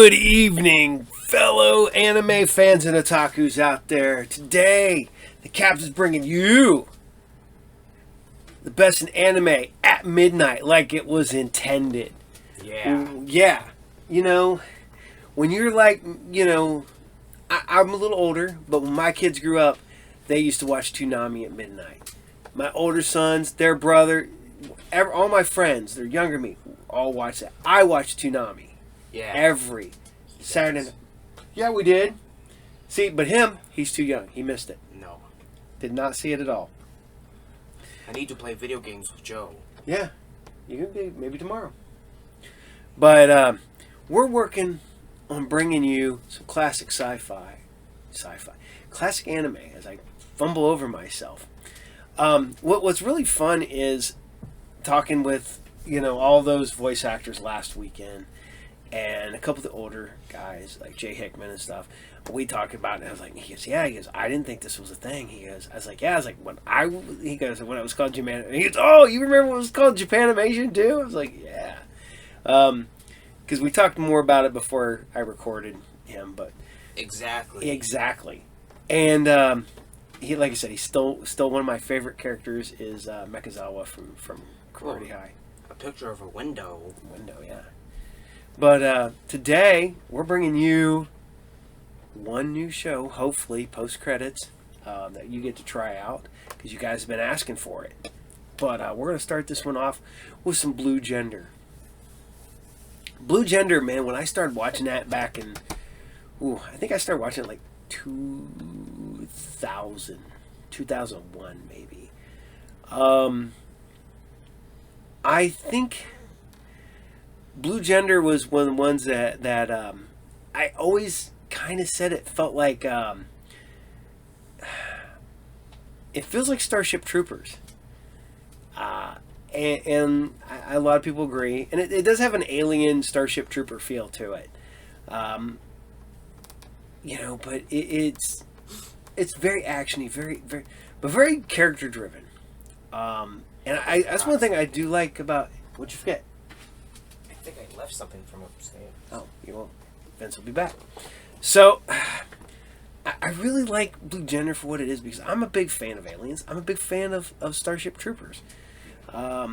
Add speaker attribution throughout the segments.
Speaker 1: Good evening, fellow anime fans and otakus out there. Today, the captain's bringing you the best in anime at midnight, like it was intended.
Speaker 2: Yeah.
Speaker 1: You know, when you're like, I'm a little older, but when my kids grew up, they used to watch Toonami at midnight. My older sons, their brother, all my friends, they're younger than me, all watch that. I watch Toonami.
Speaker 2: Yeah.
Speaker 1: Every Saturday night. Yeah, we did. See, but he's too young. He missed it.
Speaker 2: No.
Speaker 1: Did not see it at all.
Speaker 2: I need to play video games with Joe.
Speaker 1: Yeah. You can be, maybe tomorrow. But we're working on bringing you some classic sci-fi, classic anime as I fumble over myself. What's really fun is talking with, all those voice actors last weekend. And a couple of the older guys, like Jay Hickman and stuff, we talked about it. And I was like, he goes, I didn't think this was a thing. I was like, when it was called Japan. And he goes, oh, you remember when it was called Japanimation too? I was like, yeah. Because we talked more about it before I recorded him, but. Exactly. And, he, like I said, he's still one of my favorite characters is, Mekazawa from Karate High.
Speaker 2: A picture of a window.
Speaker 1: Yeah. But today, we're bringing you one new show, hopefully, post-credits, that you get to try out, because you guys have been asking for it. But we're going to start this one off with some Blue Gender. Blue Gender, man, when I started watching that back in, I think I started watching it like 2001, maybe. I think Blue Gender was one of the ones that I always kind of said it felt like it feels like Starship Troopers, and a lot of people agree, and it does have an alien Starship Trooper feel to it, but it's very actiony, very character driven, and that's one thing I do like about. What'd you forget?
Speaker 2: I think I left something from upstairs.
Speaker 1: Oh, you won't. Vince will be back. So, I really like Blue Gender for what it is because I'm a big fan of aliens. I'm a big fan of Starship Troopers. But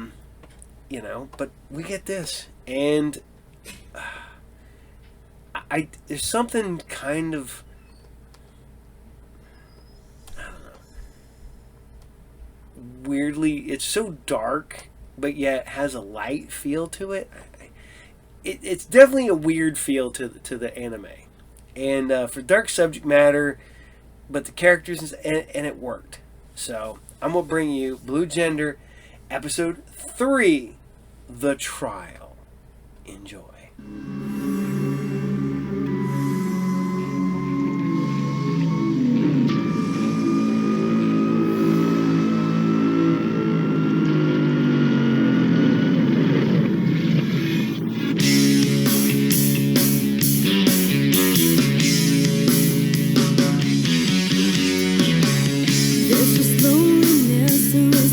Speaker 1: we get this. And there's something kind of, I don't know, weirdly, it's so dark, but yet has a light feel to it. It's definitely a weird feel to the anime, and for dark subject matter, but the characters and it worked. So I'm gonna bring you Blue Gender, episode 3, The Trial. Enjoy.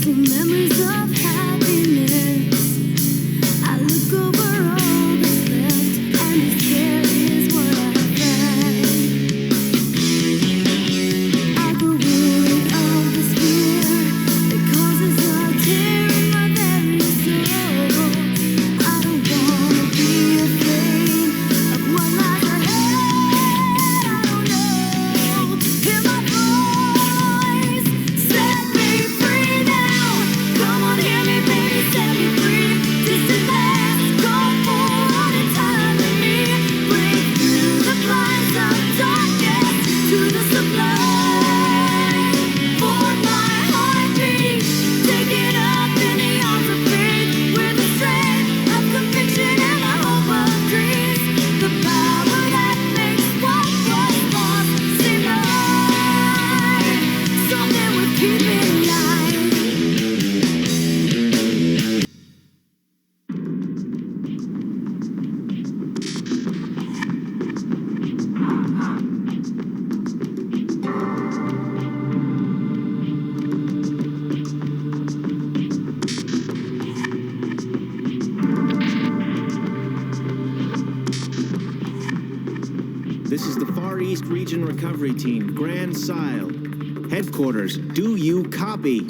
Speaker 3: Memories of happiness. I look over all that's left. This is the Far East Region Recovery Team, Grand Sile. Headquarters, do you copy?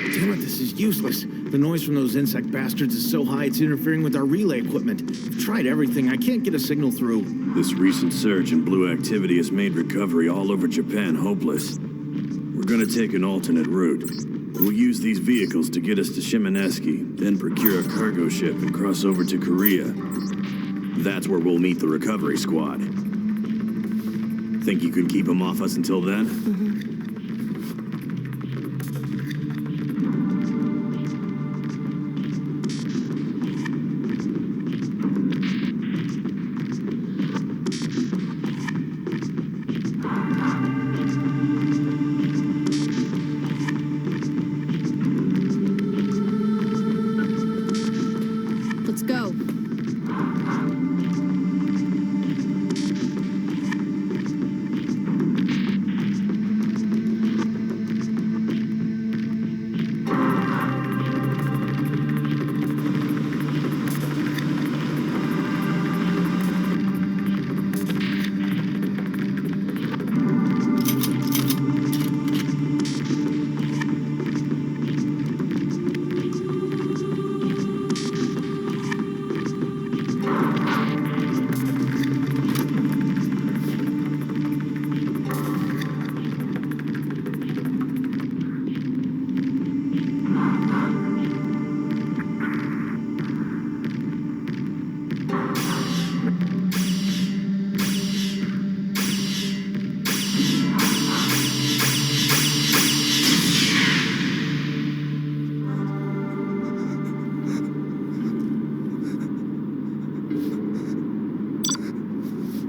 Speaker 3: Damn it, this is useless. The noise from those insect bastards is so high it's interfering with our relay equipment. I've tried everything. I can't get a signal through.
Speaker 4: This recent surge in blue activity has made recovery all over Japan hopeless. We're gonna take an alternate route. We'll use these vehicles to get us to Shimaneski, then procure a cargo ship and cross over to Korea. That's where we'll meet the recovery squad. Think you can keep them off us until then?
Speaker 5: Let's go.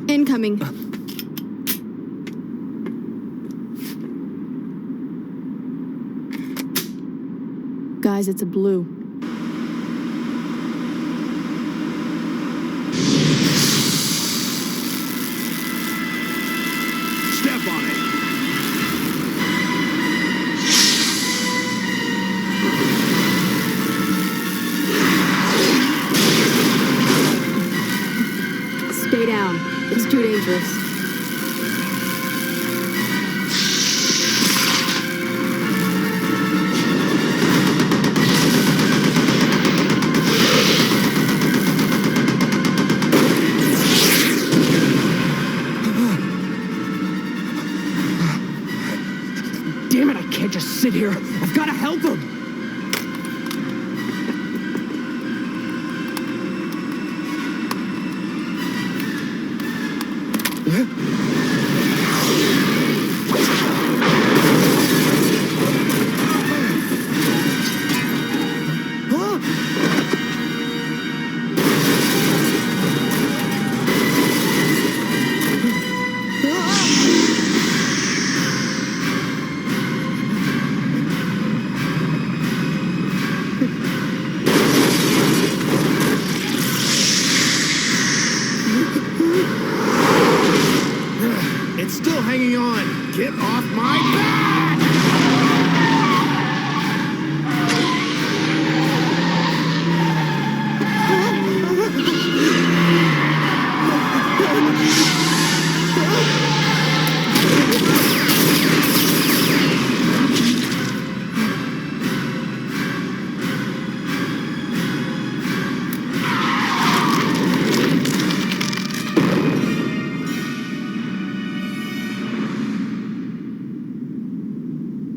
Speaker 5: Incoming. Guys, it's a blue.
Speaker 3: Step on it!
Speaker 5: Stay down. It's too dangerous.
Speaker 3: Damn it, I can't just sit here. I've got to help him! It's still hanging on. Get off my back!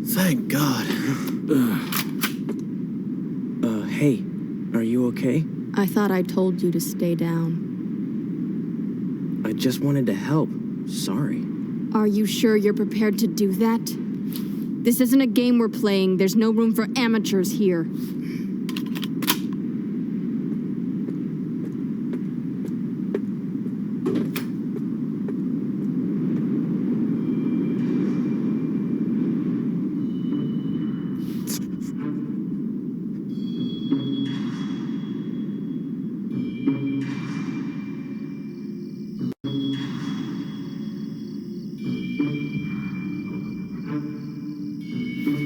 Speaker 3: Thank God. Hey, are you okay?
Speaker 5: I thought I told you to stay down.
Speaker 3: I just wanted to help. Sorry.
Speaker 5: Are you sure you're prepared to do that? This isn't a game we're playing. There's no room for amateurs here.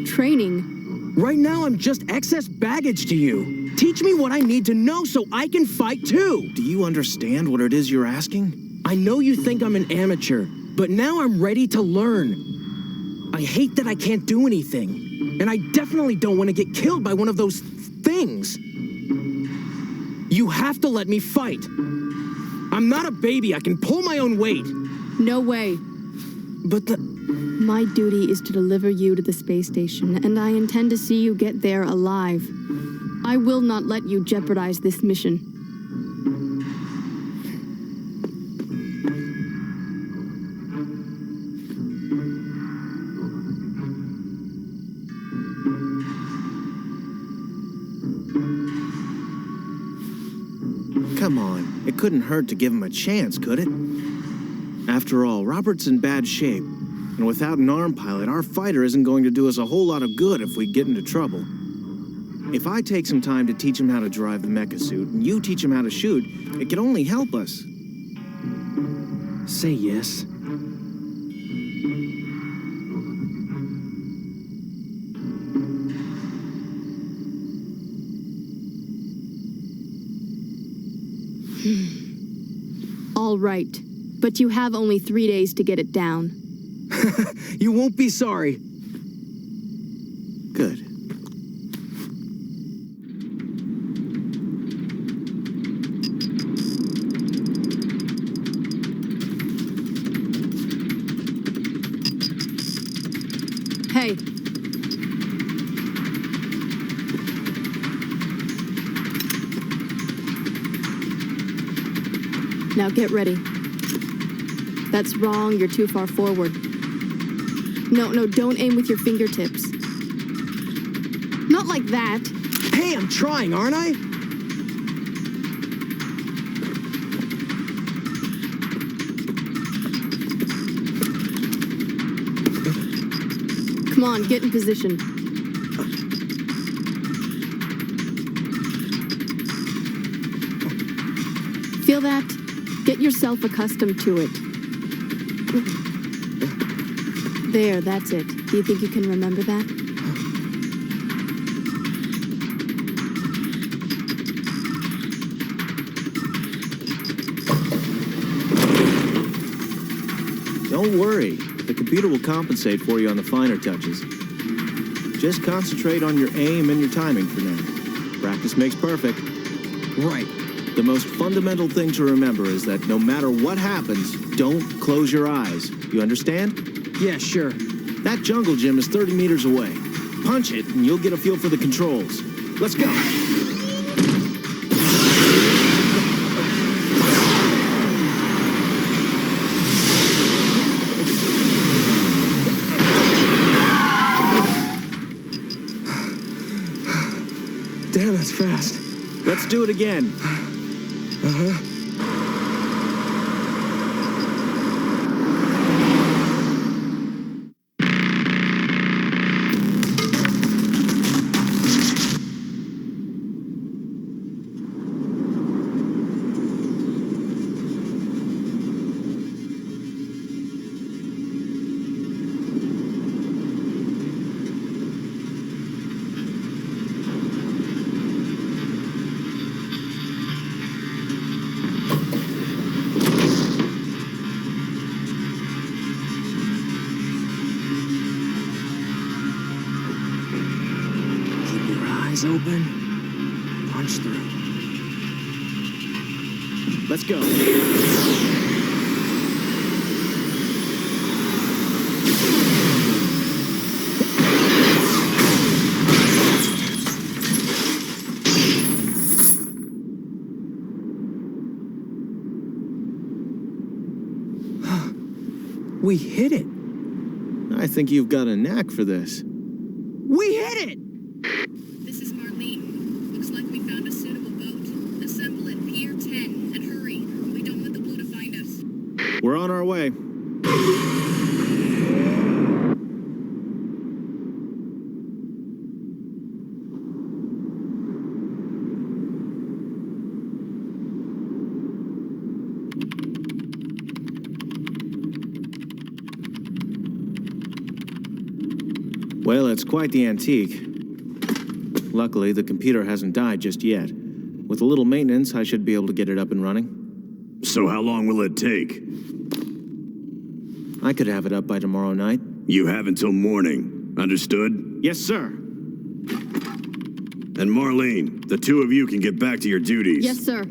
Speaker 3: Training? Right now I'm just excess baggage to you.
Speaker 6: Teach me what I need to know so I can fight too.
Speaker 3: Do you understand what it is you're asking?
Speaker 6: I know you think I'm an amateur, but now I'm ready to learn. I hate that I can't do anything, and I definitely don't want to get killed by one of those things. You have to let me fight. I'm not a baby. I can pull my own weight.
Speaker 5: No way.
Speaker 6: But
Speaker 5: My duty is to deliver you to the space station, and I intend to see you get there alive. I will not let you jeopardize this mission.
Speaker 3: Come on, it couldn't hurt to give him a chance, could it? After all, Robert's in bad shape, and without an arm pilot, our fighter isn't going to do us a whole lot of good if we get into trouble. If I take some time to teach him how to drive the mecha suit, and you teach him how to shoot, it can only help us.
Speaker 6: say yes.
Speaker 5: All right, but you have only 3 days to get it down.
Speaker 6: You won't be sorry.
Speaker 3: Good.
Speaker 5: Hey. Now get ready. That's wrong, you're too far forward. No, don't aim with your fingertips. Not like that.
Speaker 6: Hey, I'm trying, aren't I?
Speaker 5: Come on, get in position. Feel that? Get yourself accustomed to it. There, that's it. Do you think you can remember that?
Speaker 3: Don't worry. The computer will compensate for you on the finer touches. Just concentrate on your aim and your timing for now. Practice makes perfect.
Speaker 6: Right.
Speaker 3: The most fundamental thing to remember is that no matter what happens, don't close your eyes. You understand?
Speaker 6: Yeah, sure.
Speaker 3: That jungle gym is 30 meters away. Punch it, and you'll get a feel for the controls. Let's go.
Speaker 6: Damn, that's fast.
Speaker 3: Let's do it again.
Speaker 6: Eyes open. Punch through.
Speaker 3: Let's go.
Speaker 6: We hit it.
Speaker 3: I think you've got a knack for this.
Speaker 6: We hit it!
Speaker 5: This is Marlene. Looks like we found a suitable boat. Assemble at Pier 10 and hurry. We don't want the Blue to find us.
Speaker 3: We're on our way. Well, it's quite the antique. Luckily, the computer hasn't died just yet. With a little maintenance, I should be able to get it up and running.
Speaker 4: So how long will it take?
Speaker 3: I could have it up by tomorrow night.
Speaker 4: You have until morning. Understood?
Speaker 3: Yes, sir.
Speaker 4: And Marlene, the two of you can get back to your duties.
Speaker 5: Yes, sir.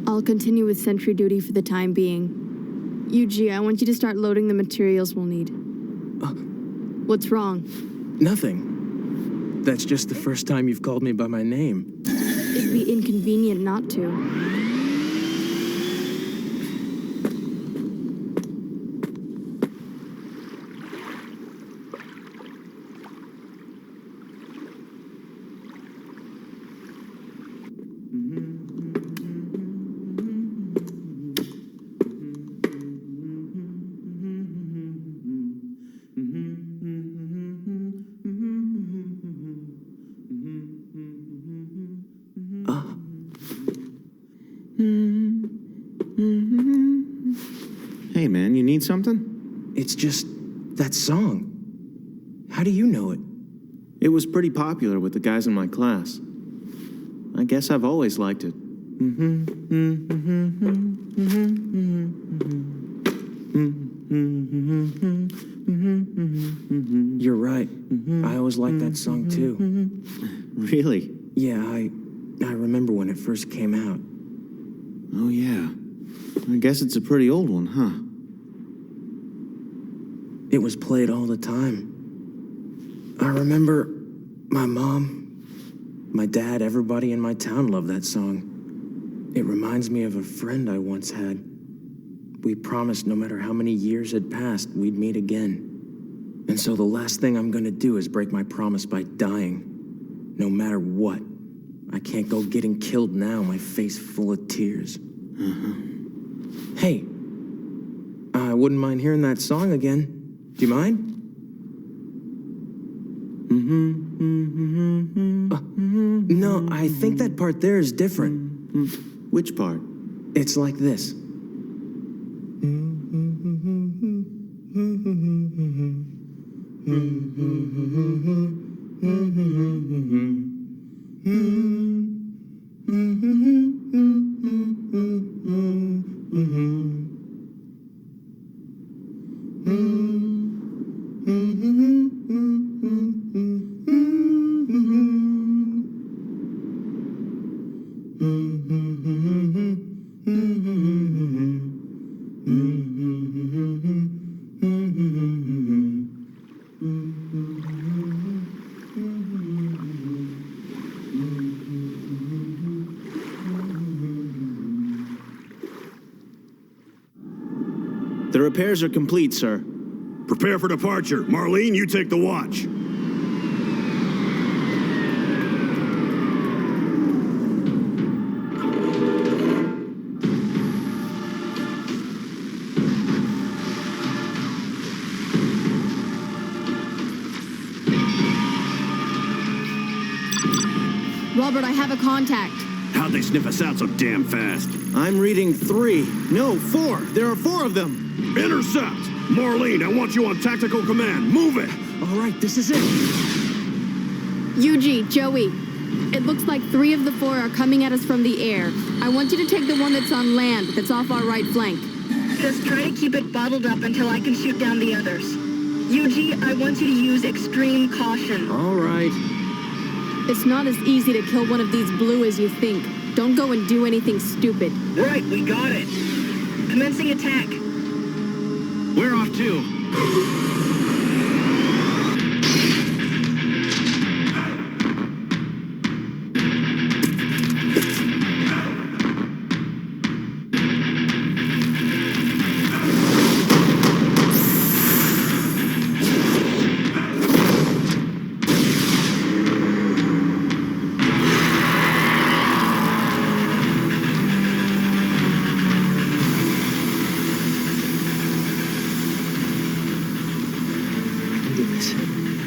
Speaker 5: I'll continue with sentry duty for the time being. Yuji, I want you to start loading the materials we'll need. What's wrong?
Speaker 6: Nothing. That's just the first time you've called me by my name.
Speaker 5: It'd be inconvenient not to.
Speaker 3: Hey, man, you need something?
Speaker 6: It's just that song. How do you know it?
Speaker 3: It was pretty popular with the guys in my class. I guess I've always liked it.
Speaker 6: You're right. I always liked that song too.
Speaker 3: Really?
Speaker 6: Yeah, I remember when it first came out.
Speaker 3: Oh, yeah. I guess it's a pretty old one, huh?
Speaker 6: It was played all the time. I remember my mom, my dad, everybody in my town loved that song. It reminds me of a friend I once had. We promised no matter how many years had passed, we'd meet again. And so the last thing I'm gonna do is break my promise by dying. No matter what. I can't go getting killed now, my face full of tears. Hey, I wouldn't mind hearing that song again. Do you mind? No, I think that part there is different.
Speaker 3: Which part?
Speaker 6: It's like this.
Speaker 3: The repairs are complete, sir.
Speaker 4: Prepare for departure. Marlene, you take the watch.
Speaker 5: Robert, I have a contact.
Speaker 4: How'd they sniff us out so damn fast?
Speaker 3: I'm reading 3. No, 4. There are 4 of them.
Speaker 4: Intercept! Marlene, I want you on tactical command. Move it!
Speaker 6: All right, this is it.
Speaker 5: Yuji, Joey, it looks like 3 of the 4 are coming at us from the air. I want you to take the one that's on land, that's off our right flank.
Speaker 7: Just try to keep it bottled up until I can shoot down the others. Yuji, I want you to use extreme caution.
Speaker 3: All right.
Speaker 5: It's not as easy to kill one of these blue as you think. Don't go and do anything stupid.
Speaker 7: Right, we got it. Commencing attack.
Speaker 3: We're off too.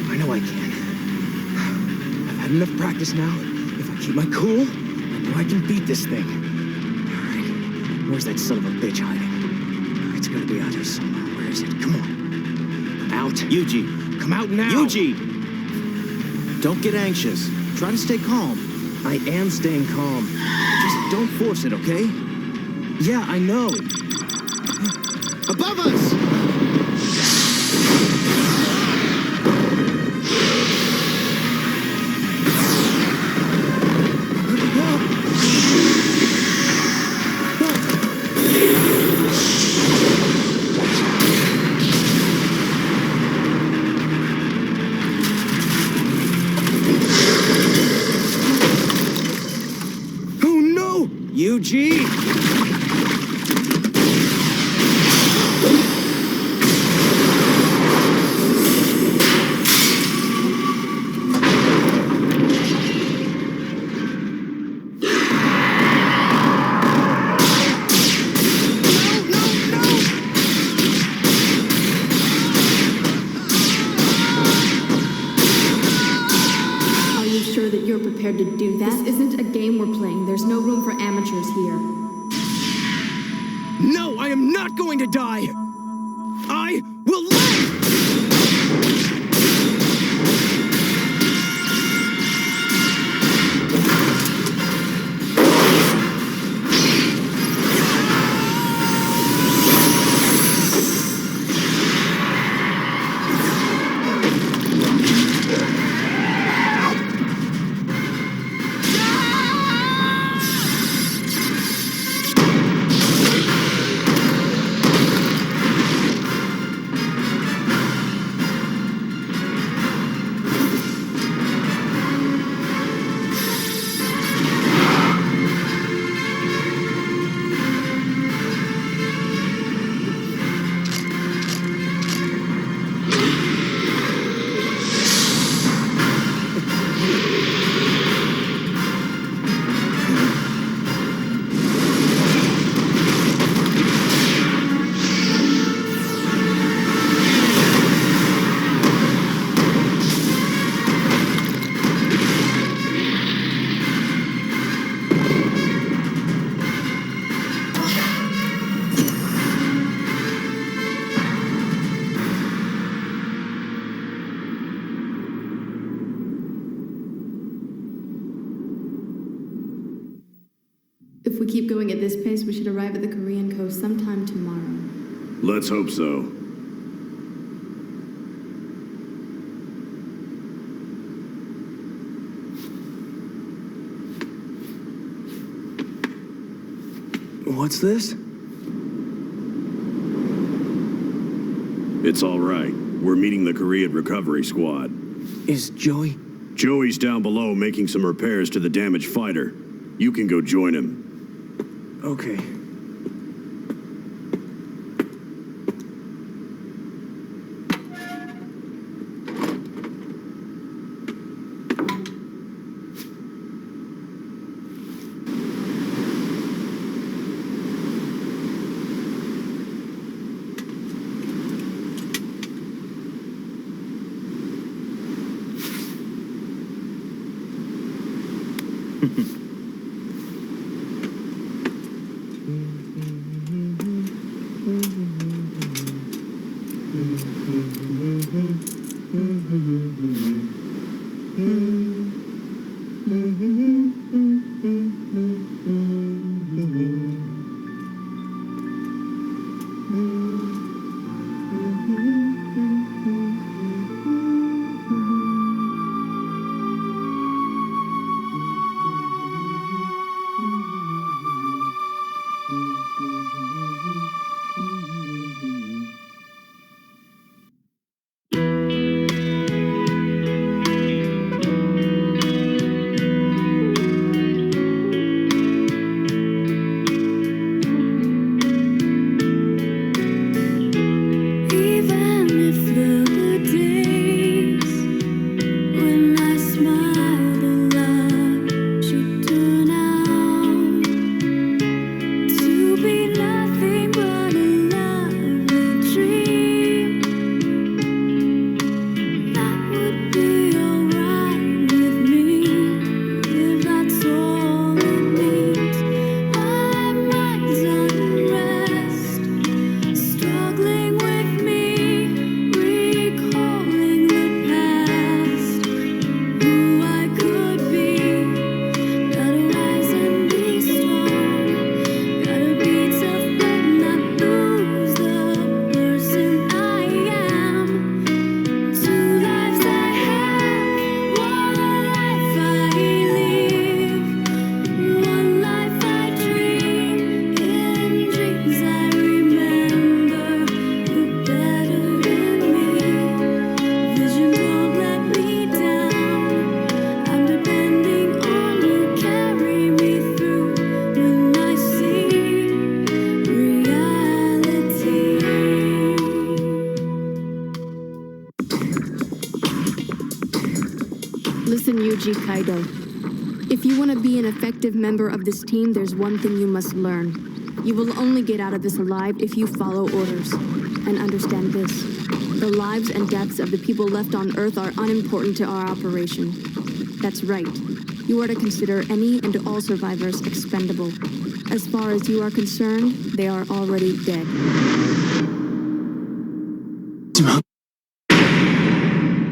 Speaker 6: I know I can. I've had enough practice now. If I Keep my cool. I know I can beat this thing. Alright. Where's that son of a bitch hiding? It's gotta be out here somewhere. Where is it? Come on. Out.
Speaker 3: Yuji.
Speaker 6: Come out now.
Speaker 3: Yuji! Don't get anxious. Try to stay calm.
Speaker 6: I am staying calm.
Speaker 3: Just don't force it, okay?
Speaker 6: Yeah, I know.
Speaker 3: Above us!
Speaker 6: Oh no!
Speaker 3: Yuji!
Speaker 5: Are you sure that you're prepared to do that? This isn't a game we're playing. There's no room for amateurs here.
Speaker 6: No, I am not going to die! I will live!
Speaker 5: If we keep going at this pace, we should arrive at the Korean coast sometime tomorrow.
Speaker 4: Let's hope so.
Speaker 6: What's this?
Speaker 4: It's all right. We're meeting the Korean recovery squad.
Speaker 6: Is Joey?
Speaker 4: Joey's down below making some repairs to the damaged fighter. You can go join him.
Speaker 6: Okay.
Speaker 5: Listen, Yuji Kaido. If you want to be an effective member of this team, there's one thing you must learn. You will only get out of this alive if you follow orders. And understand this. The lives and deaths of the people left on Earth are unimportant to our operation. That's right. You are to consider any and all survivors expendable. As far as you are concerned, they are already dead.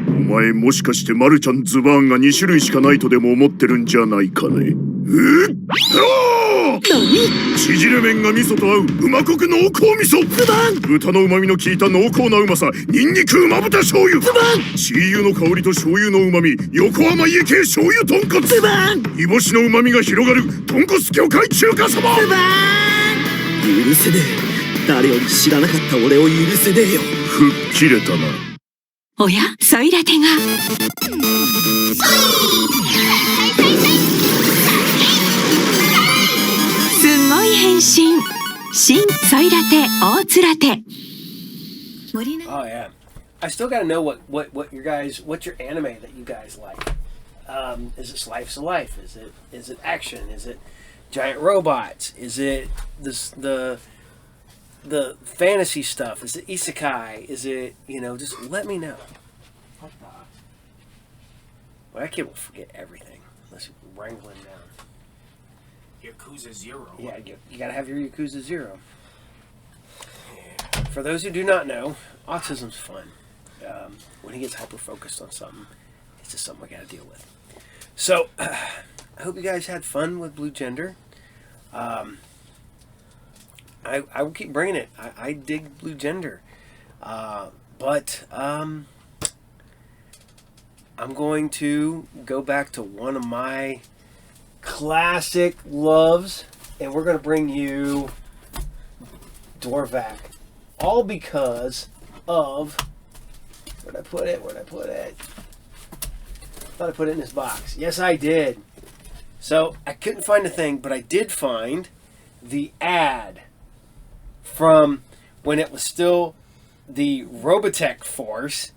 Speaker 4: お前もしかしてマルちゃんズバーンが2種類しかないとでも思ってるんじゃないかね。縮れ麺が味噌と合ううまこく濃厚味噌。ズバーン。豚の旨味の効いた濃厚なうまさ、ニンニクうま豚醤油。ズバーン。チー油の香りと醤油の旨味、横浜家系醤油豚骨。ズバーン。煮干しの旨味が広がる豚骨魚介中華そば。ズバーン。許せねえ。誰より知らなかった俺を許せねえよ。吹っ切れたな。
Speaker 8: おや、ソイラテが。すごい変身。新ソイラテ大津ラテ。
Speaker 1: Oh yeah, I still gotta know what your guys, what's your anime that you guys like. Is it slice of life? Is it action? Is it giant robots? Is it the fantasy stuff? Is it isekai? Is it, just let me know. Well, that kid will forget everything unless you wrangle him down.
Speaker 2: Yakuza 0.
Speaker 1: Yeah, you gotta have your Yakuza 0. Yeah. For those who do not know, autism's fun. When he gets hyper-focused on something, it's just something we gotta deal with. So, I hope you guys had fun with Blue Gender. I will keep bringing it. I dig Blue Gender. But I'm going to go back to one of my classic loves, and we're going to bring you Dorvack. All because of... Where'd I put it? I thought I put it in this box. Yes, I did. So, I couldn't find a thing, but I did find the ad from when it was still the Robotech Force,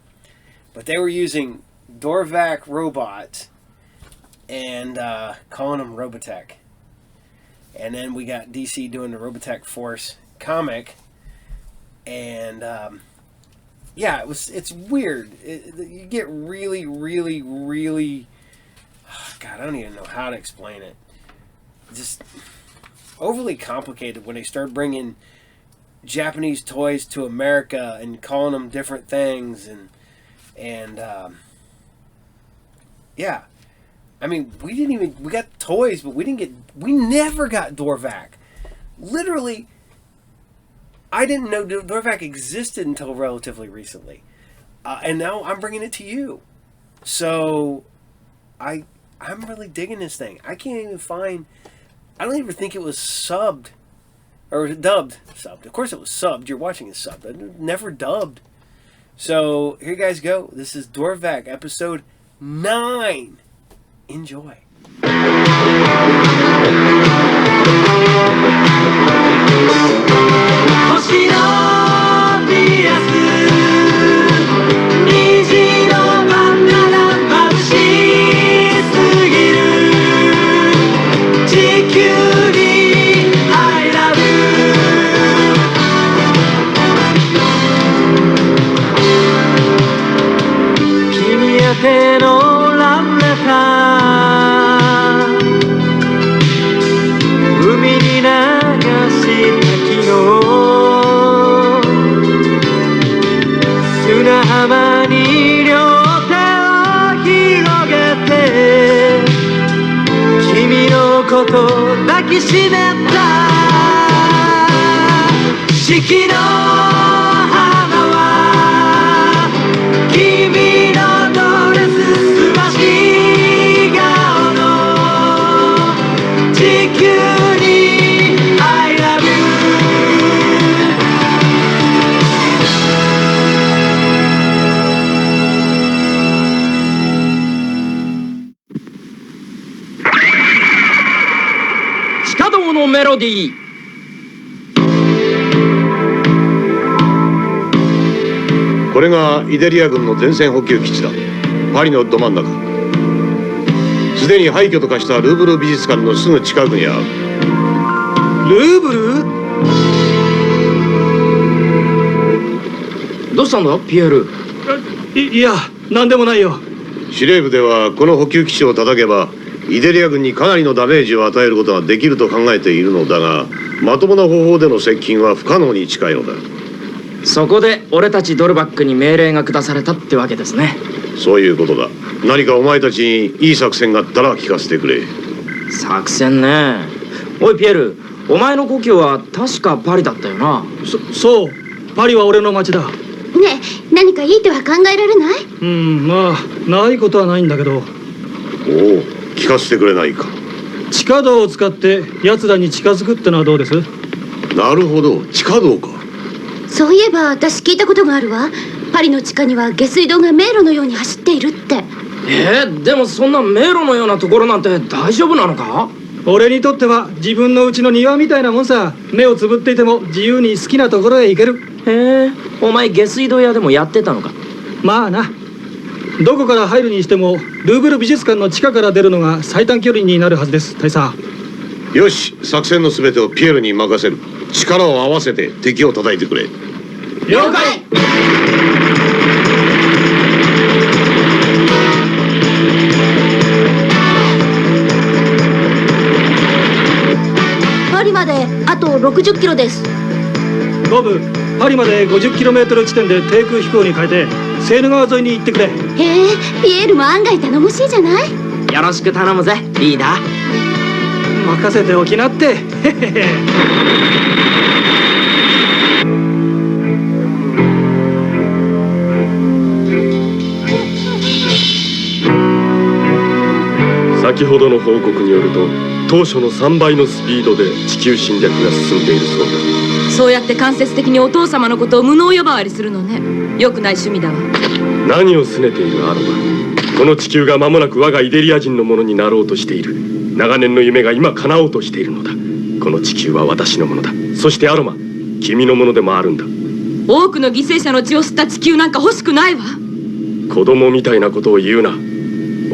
Speaker 1: but they were using Dorvack robots and calling them Robotech. And then we got DC doing the Robotech Force comic, and it's weird. You get really, really, really, God, I don't even know how to explain it. Just overly complicated when they start bringing Japanese toys to America and calling them different things, and I mean, we got toys, but we never got Dorvack. Literally, I didn't know Dorvack existed until relatively recently, and now I'm bringing it to you. So, I'm really digging this thing. I can't even find. I don't even think it was subbed. Or dubbed. Subbed. Of course it was subbed. You're watching it subbed. Never dubbed. So, here you guys go. This is Dorvack, episode 9. Enjoy.
Speaker 9: これがイデリア軍の前線補給基地だ。パリのど真ん中。すでに廃墟と化したルーブル美術館のすぐ近くにある。
Speaker 6: ルーブル？どうしたんだピエール？いや、なんでもないよ。
Speaker 9: 司令部ではこの補給基地を叩けばイデリア軍にかなりのダメージを与えることができると考えているのだが、まともな方法での接近は不可能に近いのだ。
Speaker 6: そこで俺たちドルバックに命令が下されたってわけですね。
Speaker 9: そういうことだ。何かお前たちにいい作戦があったら聞かせてくれ。
Speaker 6: 作戦ね。おいピエール、お前の故郷は確かパリだったよな。そう、パリは俺の町だ。
Speaker 10: ねえ、何かいい手は考えられない？
Speaker 6: まあないことはないんだけど。
Speaker 9: おお、聞かせてくれないか。
Speaker 6: 地下道を使って奴らに近づくってのはどうです？
Speaker 9: なるほど、地下道か。
Speaker 10: そういえば私聞いたことがあるわ。パリの地下には下水道が迷路のように走っているって。
Speaker 6: でもそんな迷路のようなところなんて大丈夫なのか？俺にとっては自分の家の庭みたいなもんさ。目をつぶっていても自由に好きなところへ行ける。へえ、お前下水道屋でもやってたのか？まあな。どこから入るにしてもルーブル美術館の地下から出るのが最短距離になるはずです、大佐。
Speaker 9: よし、作戦の全てをピエールに任せる。力を合わせて敵を叩いてくれ。
Speaker 6: 了解。
Speaker 10: パリまであと60キロです。
Speaker 6: 5部、パリまで50キロメートル地点で低空飛行に変えてセーヌ川沿いに行ってくれ。
Speaker 10: へえ、ピエールも案外頼もしいじゃない。
Speaker 6: よろしく頼むぜ、リーダー。任せておきなって。へへへ。
Speaker 11: 先ほどの報告によると当初の3倍のスピードで地球侵略が進んでいるそうだ。
Speaker 12: そうやって間接的にお父様のことを無能呼ばわりするのね。良くない趣味だわ。
Speaker 11: 何を拗ねているアロマ。この地球が間もなく我がイデリア人のものになろうとしている。長年の夢が今叶おうとしているのだ。この地球は私のものだ。そしてアロマ、君のものでもあるんだ。
Speaker 12: 多くの犠牲者の血を吸った地球なんか欲しくないわ。
Speaker 11: 子供みたいなことを言うな。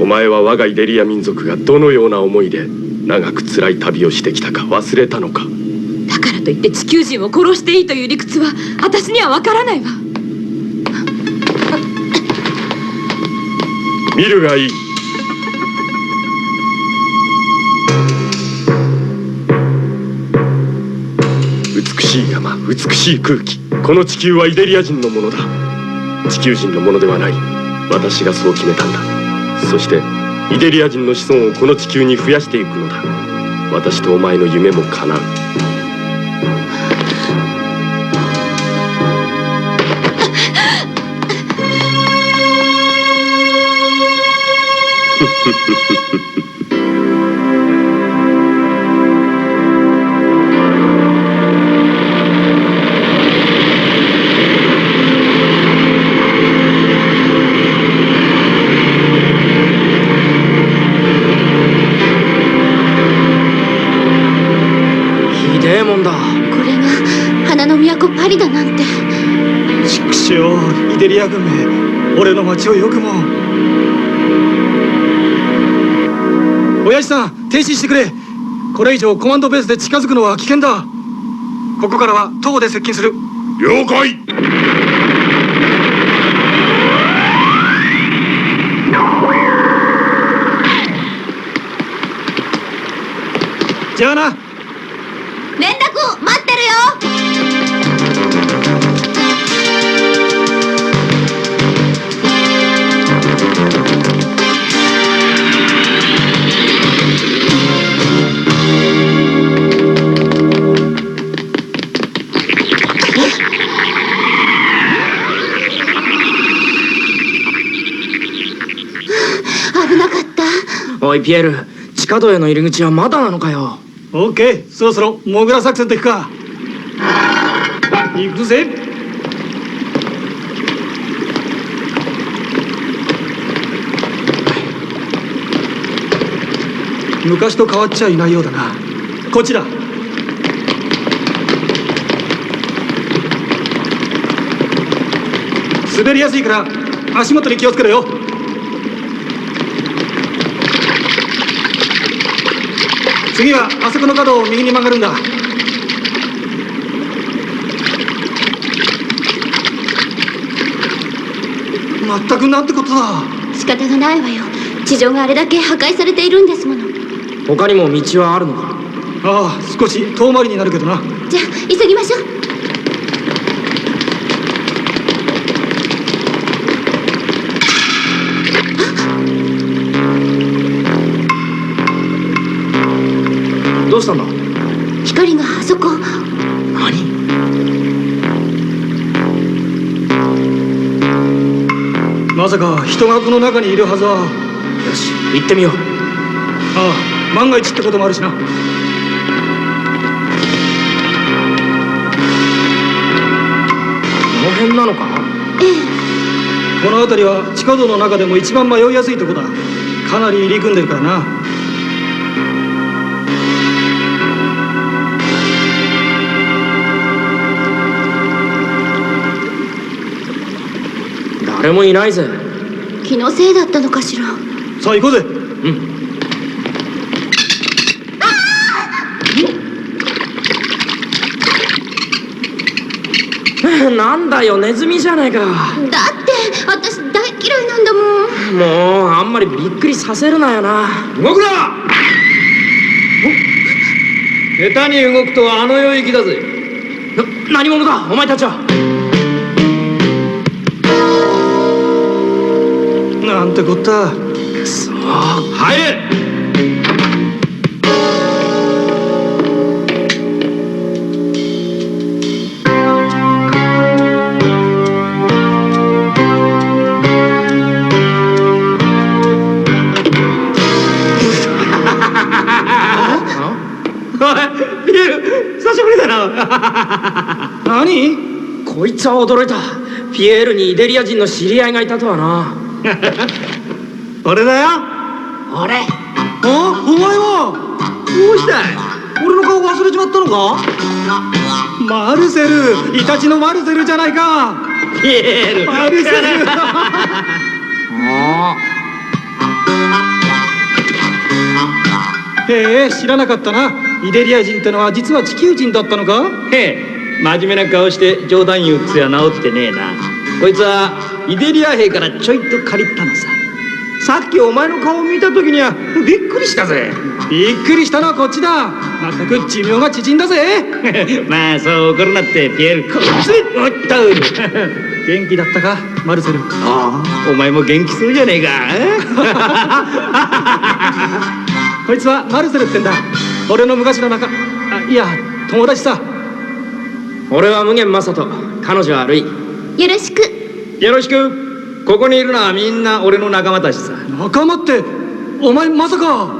Speaker 11: お前は我がイデリア民族がどのような思いで長く辛い旅をしてきたか忘れたのか。
Speaker 12: だからといって地球人を殺していいという理屈は私にはわからないわ。
Speaker 11: 見るがいい。美しい山、美しい空気。この地球はイデリア人のものだ。地球人のものではない。私がそう決めたんだ。そしてイデリア人の子孫をこの地球に増やしていくのだ。私とお前の夢も叶う。
Speaker 10: パリだなんて。
Speaker 6: 畜生、イデリア軍め、俺の町をよくも。親父さん、停止してくれ。これ以上コマンドベースで近づくのは危険だ。ここからは徒歩で接近する。
Speaker 9: 了解。
Speaker 6: じゃあな。
Speaker 10: 連絡待ってるよ。危なかった。
Speaker 6: おいピエール、地下道への入り口はまだなのかよ。オッケー、そろそろモグラ作戦といくか。行くぜ。昔と変わっちゃいないようだな。こっちだ。滑りやすいから足元に気をつけろよ。
Speaker 13: 次はあそこの角を右に曲がるんだ。まったくなんてことだ。
Speaker 10: 仕方がないわよ。地上があれだけ破壊されているんですもの。
Speaker 6: 他にも道はあるのか？
Speaker 13: ああ、少し遠回りになるけどな。
Speaker 10: じゃあ急ぎましょう。
Speaker 6: どうしたんだ？
Speaker 10: 光があそこ。
Speaker 6: 何？
Speaker 13: まさか人がこの中にいるはずは。
Speaker 6: よし、行ってみよう。
Speaker 13: ああ、万が一ってこともあるしな。
Speaker 6: この辺なのか？
Speaker 10: ええ。
Speaker 13: この辺りは地下道の中でも一番迷いやすいとこだ。かなり入り組んでるからな。
Speaker 6: 誰もいないぜ。
Speaker 10: 気のせいだったのかしら。
Speaker 13: さあ行こうぜ。
Speaker 6: うん。なんだよ、ネズミじゃないか。
Speaker 10: だって私大嫌いなんだもん。
Speaker 6: もうあんまりびっくりさせるなよな。
Speaker 14: 動くな！下手に動くとあの世行きだぜ。
Speaker 6: 何者だお前たちは。
Speaker 13: なんてこった。
Speaker 6: くそ。
Speaker 14: 入れ！
Speaker 6: ピエール、久しぶりだな。
Speaker 13: 何？
Speaker 6: こいつは驚いた。ピエールにイデリア人の知り合いがいたとはな。
Speaker 13: 俺だよ。
Speaker 6: 俺？
Speaker 13: あ、お前はどうしたい？俺の顔忘れちまったのか？マルセル、イタチのマルセルじゃないか。
Speaker 6: ピエール、
Speaker 13: マルセル。
Speaker 6: あ
Speaker 13: へえ、知らなかったな。イデリア人ってのは実は地球人だったのか？
Speaker 14: へえ、真面目な顔して冗談言うつや治ってねえな。こいつはイデリア兵からちょいと借りたのさ。さっきお前の顔を見た時にはびっくりしたぜ。
Speaker 13: びっくりしたのはこっちだ。まったく寿命が縮んだぜ。
Speaker 14: まあそう怒るなってピエール。こっちおっと
Speaker 13: 元気だったかマルセル？
Speaker 14: ああ、お前も元気そうじゃねえか。
Speaker 13: こいつはマルセルってんだ。俺の昔の仲、あ、いや友達さ。
Speaker 6: 俺は無限正人、彼女はルイ。
Speaker 10: よろしく。
Speaker 14: よろしく。ここにいるのはみんな俺の仲間たちさ。
Speaker 13: 仲間ってお前まさか？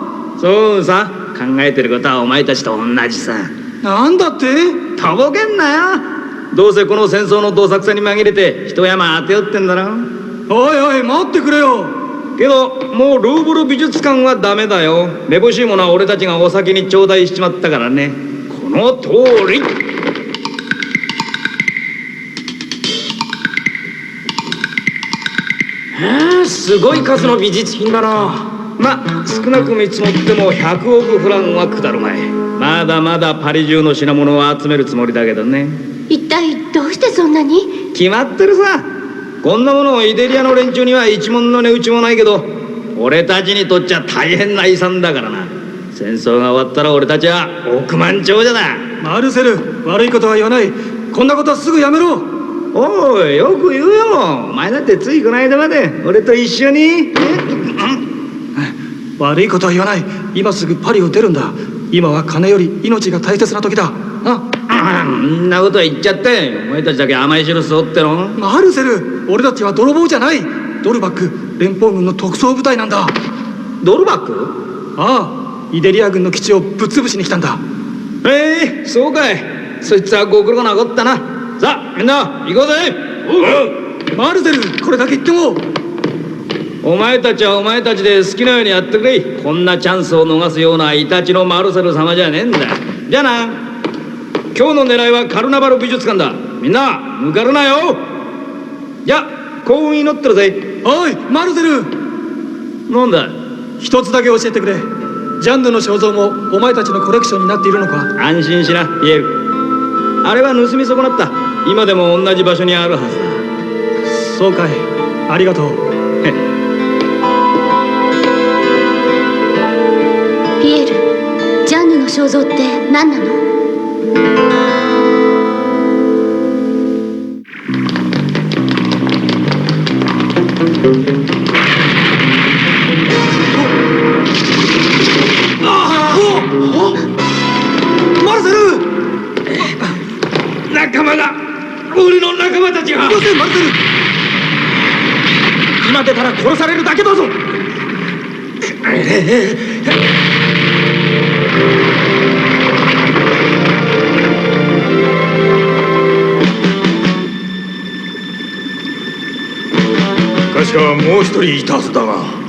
Speaker 14: そうさ、考えてることはお前たちと同じさ。
Speaker 13: なんだって？
Speaker 14: とぼけんなよ。どうせこの戦争のどさくさに紛れて一山当てよってんだろ。
Speaker 13: おいおい待ってくれよ。
Speaker 14: けどもうルーブル美術館はダメだよ。めぼしいものは俺たちがお先に頂戴しちまったからね。この通り。
Speaker 6: すごい数の美術品だな。
Speaker 14: まあ少なく見積もっても100億フランは下るまい。まだまだパリ中の品物を集めるつもりだけどね。
Speaker 10: 一体どうしてそんなに？
Speaker 14: 決まってるさ。こんなものをイデリアの連中には一文の値打ちもないけど、俺たちにとっちゃ大変な遺産だからな。戦争が終わったら俺たちは億万長者だ。
Speaker 13: マルセル、悪いことは言わない。こんなことはすぐやめろ。
Speaker 14: おい、よく言うよ。お前だってついこの間まで俺と一緒に。
Speaker 13: 悪いことは言わない。今すぐパリを出るんだ。今は金より命が大切な時だ。
Speaker 14: んなこと言っちゃって。お前たちだけ甘い汁吸ってろ。
Speaker 13: マルセル、俺たちは泥棒じゃない。ドルバック連邦軍の特捜部隊なんだ。
Speaker 14: ドルバック？
Speaker 13: ああ、イデリア軍の基地をぶっ潰しに来たんだ。
Speaker 14: そうかい。そいつはご苦労なこったな。さあみんな行こうぜ。
Speaker 13: マルセル、これだけ言っても。
Speaker 14: お前たちはお前たちで好きなようにやってくれ。こんなチャンスを逃すようなイタチのマルセル様じゃねえんだ。じゃあな。今日の狙いはカルナバル美術館だ。みんな抜かるなよ。じゃあ幸運祈ってるぜ。
Speaker 13: おいマルセル、
Speaker 14: なんだ？
Speaker 13: 一つだけ教えてくれ。ジャンヌの肖像もお前たちのコレクションになっているのか？
Speaker 14: 安心しな、ピエール。あれは盗み損なった。今でも同じ場所にあるはずだ。
Speaker 13: そうかい、ありがとう。
Speaker 10: ピエール、ジャンヌの肖像って何なの？
Speaker 13: マルセル！
Speaker 14: 仲間だ！俺の仲間たちが！
Speaker 13: よせ、マルセル！
Speaker 14: 今出たら殺されるだけだぞ！
Speaker 11: 確かもう一人いたはずだが。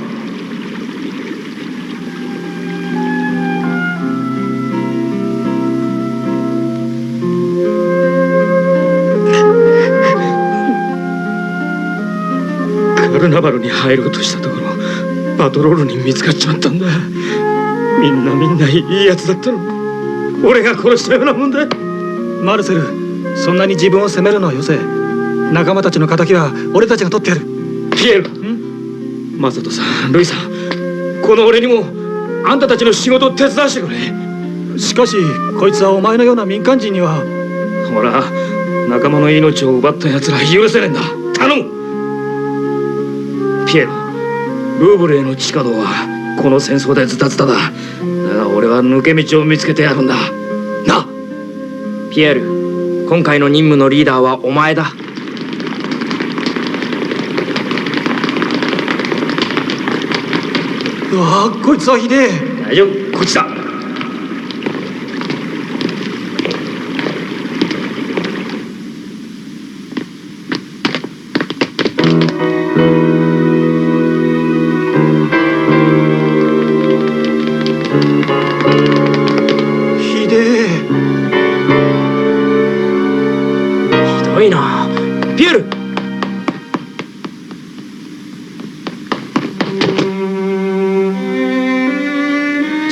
Speaker 14: カルナバルに入ろうとしたところ、パトロールに見つかっちまったんだ。みんないいやつだったの。俺が殺したようなもんだ。
Speaker 13: マルセル、そんなに自分を責めるのはよせ。仲間たちの敵は俺たちが取ってやる。
Speaker 14: ピエール、マサトさん、ルイさん、この俺にもあんたたちの仕事を手伝わせてくれ。
Speaker 13: しかしこいつはお前のような民間人には。
Speaker 14: ほら、仲間の命を奪った奴ら許せねえんだ。頼む。ピエール、ルーブルへの地下道はこの戦争でズタズタだ。だが俺は抜け道を見つけてやるんだ。な。ピエール、今回の任務のリーダーはお前だ。
Speaker 13: うわあ、こいつはひでえ。
Speaker 14: 大丈夫、こっちだ。
Speaker 13: ひでえ。
Speaker 14: ひどいな。ピエール。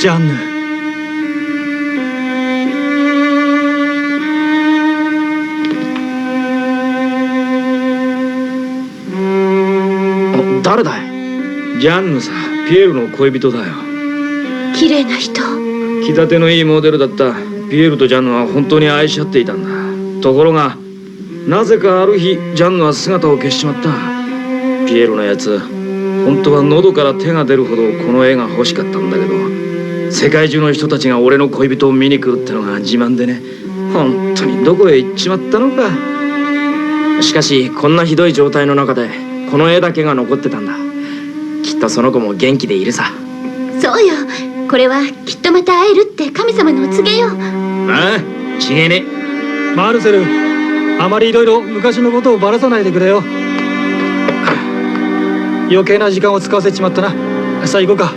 Speaker 13: ジャンヌ。
Speaker 14: 誰だい？ジャンヌさ、ピエールの恋人だよ。
Speaker 10: 綺麗な人。
Speaker 14: 気立てのいいモデルだった。ピエールとジャンヌは本当に愛し合っていたんだ。ところがなぜかある日ジャンヌは姿を消しちまった。ピエールのやつ、本当は喉から手が出るほどこの絵が欲しかったんだけど、世界中の人たちが俺の恋人を見に来るってのが自慢でね。本当にどこへ行っちまったのか。しかしこんなひどい状態の中でこの絵だけが残ってたんだ。きっとその子も元気でいるさ。
Speaker 10: そうよ、これはきっとまた会えるって神様のお告げよ。
Speaker 14: ああ、ちげえね。
Speaker 13: マルセル、あまりいろいろ昔のことをばらさないでくれよ。余計な時間を使わせちまったな。さあ行こうか。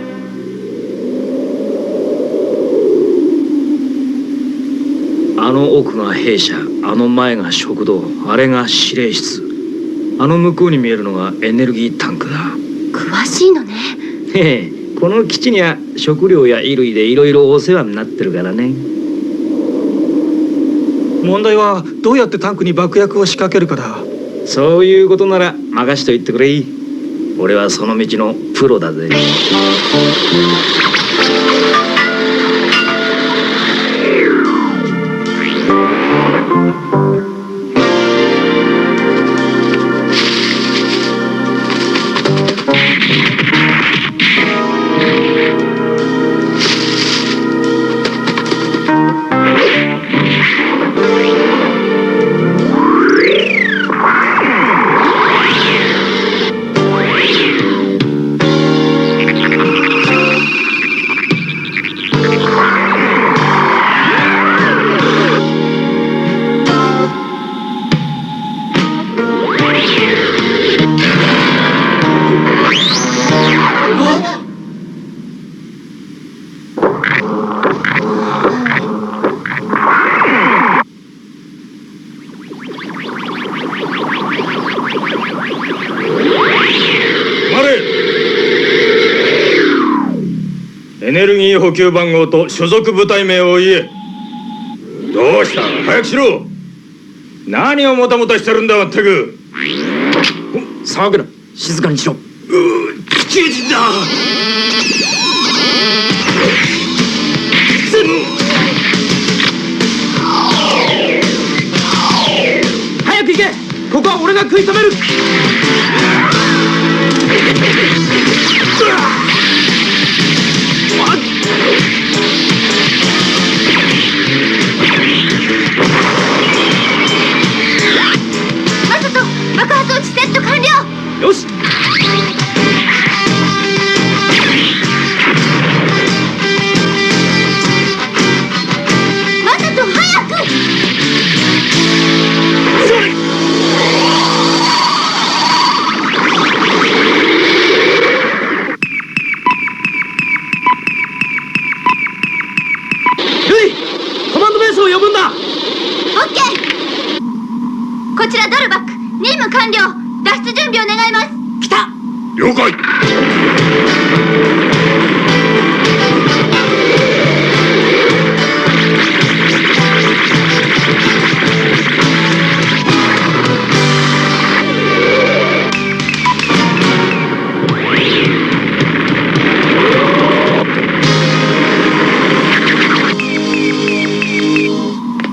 Speaker 14: あの奥が兵舎、あの前が食堂、あれが司令室。あの向こうに見えるのがエネルギータンクだ。
Speaker 10: 詳しいのね。
Speaker 14: へえ、この基地には食料や衣類でいろいろお世話になってるからね。
Speaker 13: 問題はどうやってタンクに爆薬を仕掛けるかだ。
Speaker 14: そういうことなら任しといてくれ。俺はその道のプロだぜ。エネルギー補給番号と所属部隊名を言え。どうした？早くしろ。何をもたもたしてるんだまったく。
Speaker 6: 騒ぐな。静かにしろ。
Speaker 14: 地球人だ。
Speaker 6: 早く行け。ここは俺が食い止める。
Speaker 10: マサト、爆発落ちセット完了。
Speaker 6: よし。
Speaker 10: マサト、早く。
Speaker 6: コマンドベースを呼ぶんだ。
Speaker 10: オッケー。こちらドルバック、任務完了。脱出準備を願います。
Speaker 6: 来た。
Speaker 9: 了解。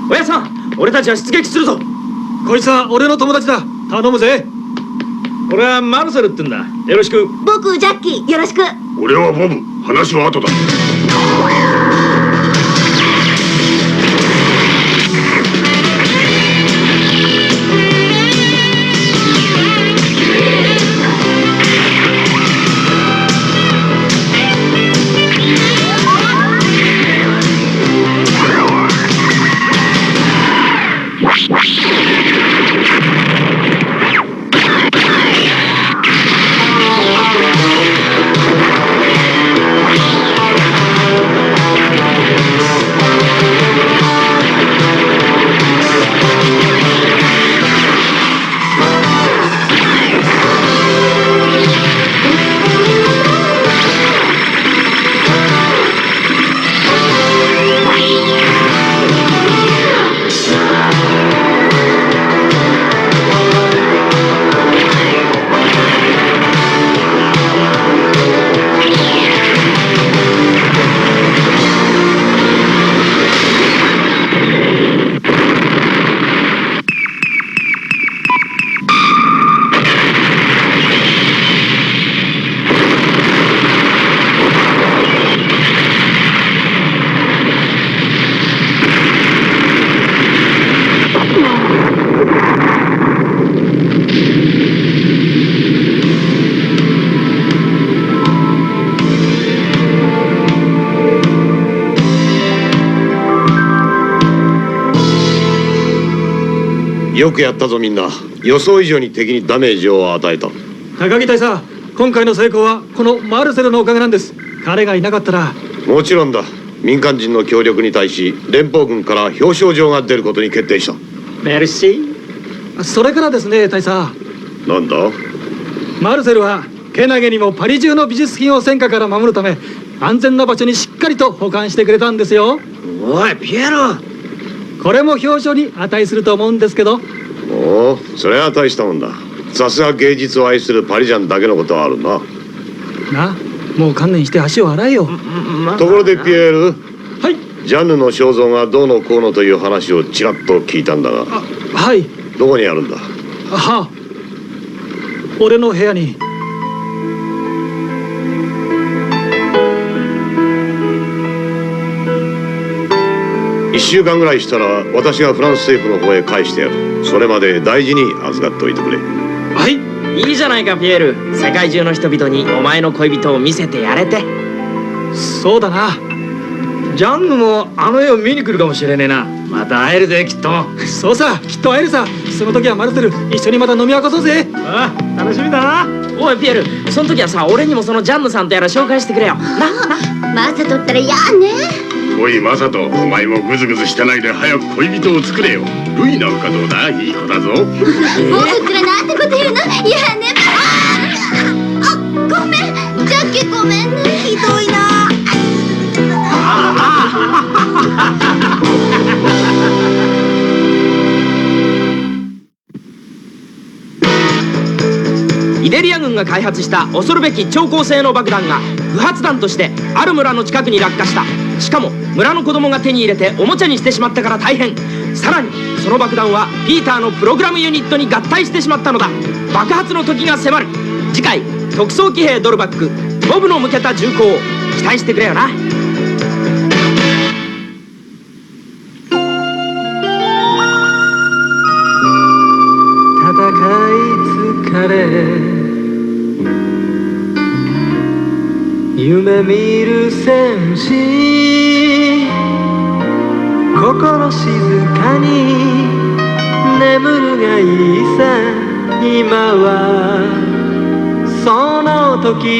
Speaker 6: おやさん、俺たちは出撃するぞ。
Speaker 13: こいつは俺の友達だ。頼むぜ。
Speaker 14: 俺はマルセルってんだ。よろしく。
Speaker 10: 僕ジャッキー、よろしく。
Speaker 9: 俺はボブ。話は後だ。よくやったぞみんな。予想以上に敵にダメージを与えた。
Speaker 13: 高木大佐、今回の成功はこのマルセルのおかげなんです。彼がいなかったら。
Speaker 9: もちろんだ。民間人の協力に対し連邦軍から表彰状が出ることに決定した。
Speaker 6: メルシー。
Speaker 13: それからですね、大佐。
Speaker 9: なんだ？
Speaker 13: マルセルはけなげにもパリ中の美術品を戦火から守るため安全な場所にしっかりと保管してくれたんですよ。
Speaker 6: おいピエロ、
Speaker 13: これも表彰に値すると思うんですけど。
Speaker 9: おお、それは大したもんだ。さすが芸術を愛するパリジャンだけのことはあるな。
Speaker 13: な、もう観念して足を洗えよ。
Speaker 9: ところでピエール。
Speaker 13: はい。
Speaker 9: ジャンヌの肖像がどうのこうのという話をちらっと聞いたんだが。
Speaker 13: はい。
Speaker 9: どこにあるんだ？
Speaker 13: はあ、俺の部屋に。
Speaker 9: 1週間ぐらいしたら私がフランス政府の方へ返してやる。それまで大事に預かっておいてくれ。
Speaker 13: はい。
Speaker 6: いいじゃないかピエール。世界中の人々にお前の恋人を見せてやれて。
Speaker 13: そうだな。
Speaker 14: ジャンヌもあの絵を見に来るかもしれねえな。また会えるぜきっと。
Speaker 13: そうさ、きっと会えるさ。その時はマルセル、一緒にまた飲み明かそうぜ。
Speaker 14: ああ、楽しみだな。
Speaker 6: おいピエール、その時はさ、俺にもそのジャンヌさんとやら紹介してくれよ。な。
Speaker 10: マサトったらやね。
Speaker 15: おいマサト、お前もグズグズしてないで早く恋人を作れよ。ルイなんかどうだ？いい子だぞ。
Speaker 10: 僕ったらなんてこと言うの？やね。あ、ごめん。ジャッキーごめんね。ひどいな。
Speaker 6: デリア軍が開発した恐るべき超高性能爆弾が不発弾としてある村の近くに落下した。しかも村の子供が手に入れておもちゃにしてしまったから大変。さらにその爆弾はピーターのプログラムユニットに合体してしまったのだ。爆発の時が迫る。次回特捜騎兵ドルバックボブの向けた銃口期待してくれよな。
Speaker 13: 疲れ夢見る戦士心静かに眠るがいいさ今はその時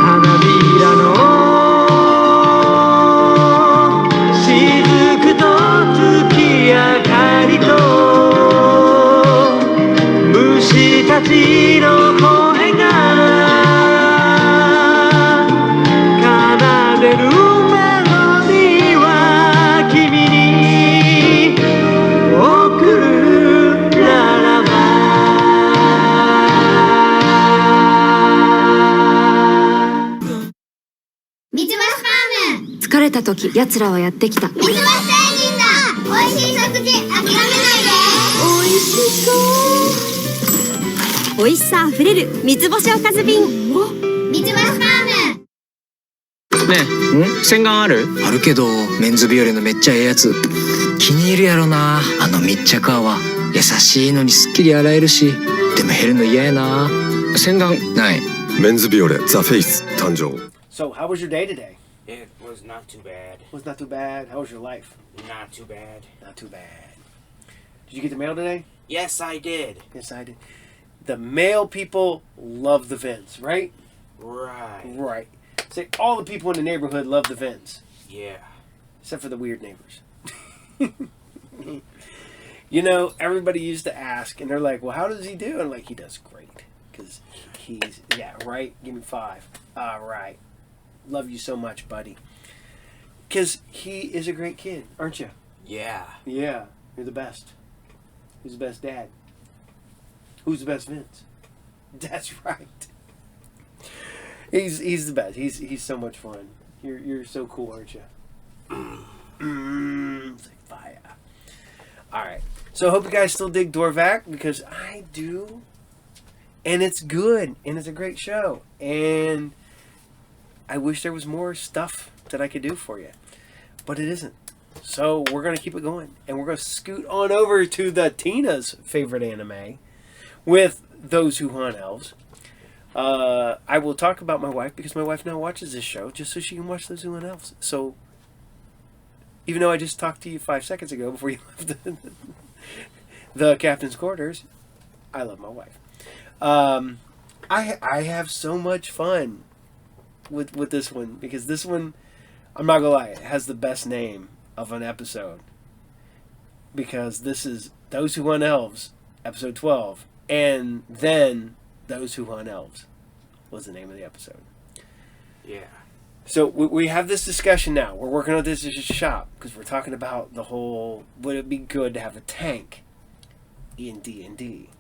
Speaker 13: 花びらの雫と月明かりと虫たちの声が奏でるメロディーは君に送るならば
Speaker 10: ミツバスファーム。
Speaker 5: 疲れた時奴らはやってきた。
Speaker 10: ミツバス星人だ。美味しい食事諦めないで。美味しそう。
Speaker 8: 美味しさあふれる三つ星おかず便。
Speaker 10: ミツバスファーム。
Speaker 16: ねえ、洗顔ある？あるけど、メンズビオレのめっちゃええやつ気に入るやろな。あの密着泡優しいのにすっきり洗えるし、でも減るの嫌やな。洗顔ない。
Speaker 17: メンズビオレザフェイス誕生。
Speaker 1: So, how was your day today?
Speaker 2: It was not too bad.
Speaker 1: Was not too bad. How was your life?
Speaker 2: Not too bad.
Speaker 1: Not too bad. Did you get the mail today?
Speaker 2: Yes, I did.
Speaker 1: Yes, I did. The mail people love the vents, right?
Speaker 2: Right.
Speaker 1: Right. Say all the people in the neighborhood love the vents.
Speaker 2: Yeah.
Speaker 1: Except for the weird neighbors. You know, everybody used to ask, and they're like, well, how does he do? And I'm like, he does great. Because he's, yeah, right? Give me 5. All right. Love you so much, buddy. Because he is a great kid, aren't you?
Speaker 2: Yeah.
Speaker 1: Yeah. You're the best. Who's the best dad? Who's the best Vince? That's right. He's the best. He's so much fun. You're so cool, aren't you? It's like fire. All right. So I hope you guys still dig Dorvack, because I do. And it's good. And it's a great show. And I wish there was more stuff that I could do for you. But it isn't. So we're going to keep it going. And we're going to scoot on over to the Tina's favorite anime with Those Who Hunt Elves. I will talk about my wife, because my wife now watches this show just so she can watch Those Who Hunt Elves. So even though I just talked to you 5 seconds ago before you left the captain's quarters, I love my wife. I have so much fun with this one, because this one, I'm not gonna lie, it has the best name of an episode, because this is Those Who Hunt Elves, episode 12, and then Those Who Hunt Elves was the name of the episode.
Speaker 2: Yeah.
Speaker 1: So we have this discussion now. We're working on this as a shop, because we're talking about the whole, would it be good to have a tank in D&D?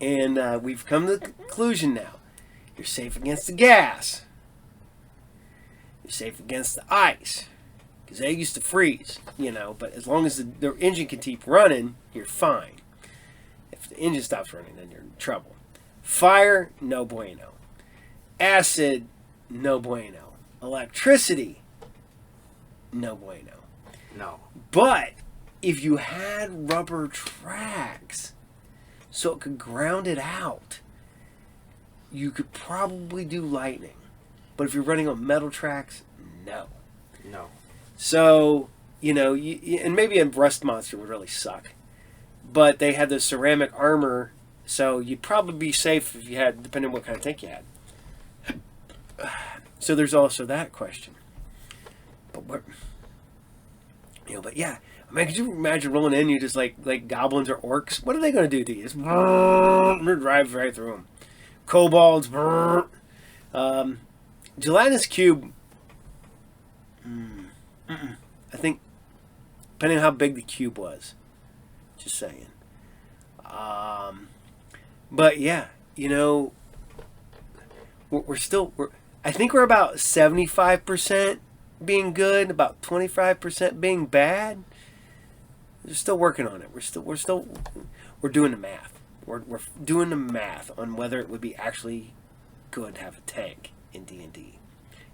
Speaker 1: And we've come to the conclusion now. You're safe against the gas. You're safe against the ice, because they used to freeze, you know. But as long as the engine can keep running, you're fine. If the engine stops running, then you're in trouble. Fire, no bueno. Acid, no bueno. Electricity, no bueno.
Speaker 2: No.
Speaker 1: But if you had rubber tracks, so it could ground it out, you could probably do lightning. But if you're running on metal tracks, no.
Speaker 2: No.
Speaker 1: So, you know, and maybe a rust monster would really suck. But they had the ceramic armor, so you'd probably be safe if you had, depending on what kind of tank you had. So there's also that question. But what, you know, but yeah. I mean, could you imagine rolling in, you just like goblins or orcs? What are they going to do to you? Just drive right through them. Kobolds. Gelatinous cube. I think, depending on how big the cube was, Just saying. But yeah, you know, we're I think we're about 75% being good, about 25% being bad. We're still working on it. We're doing the math. We're doing the math on whether it would be actually good to have a tank in D&D.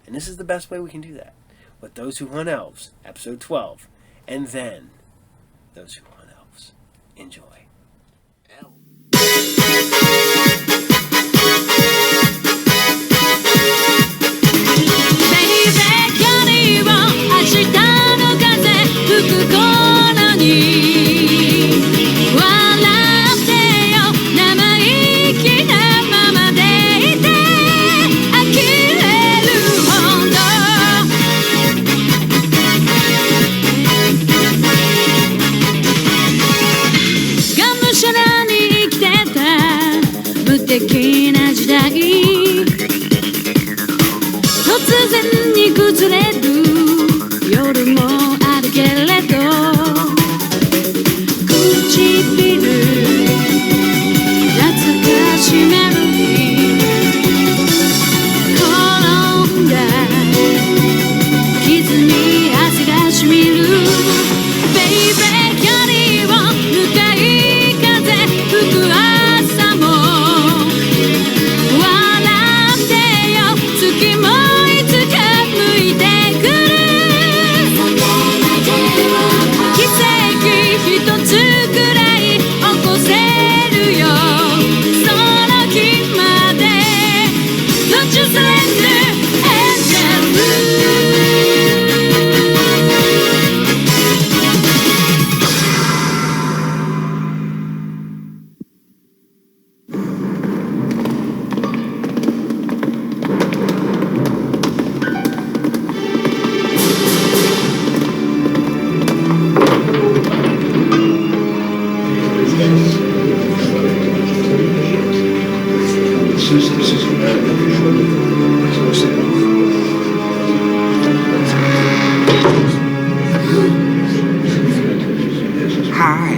Speaker 1: And this is the best way we can do that. With Those Who Hunt Elves, episode 12. And then, Those Who Hunt Elves. Enjoy.
Speaker 18: 的な時代突然に崩れる夜もあるけれど唇懐かしメロディー転んだ傷に汗がしみるベイベー距離を向かい風吹く朝も月もいつか向いてくる奇跡一つくらい起こせるよその日まで Don't you surrender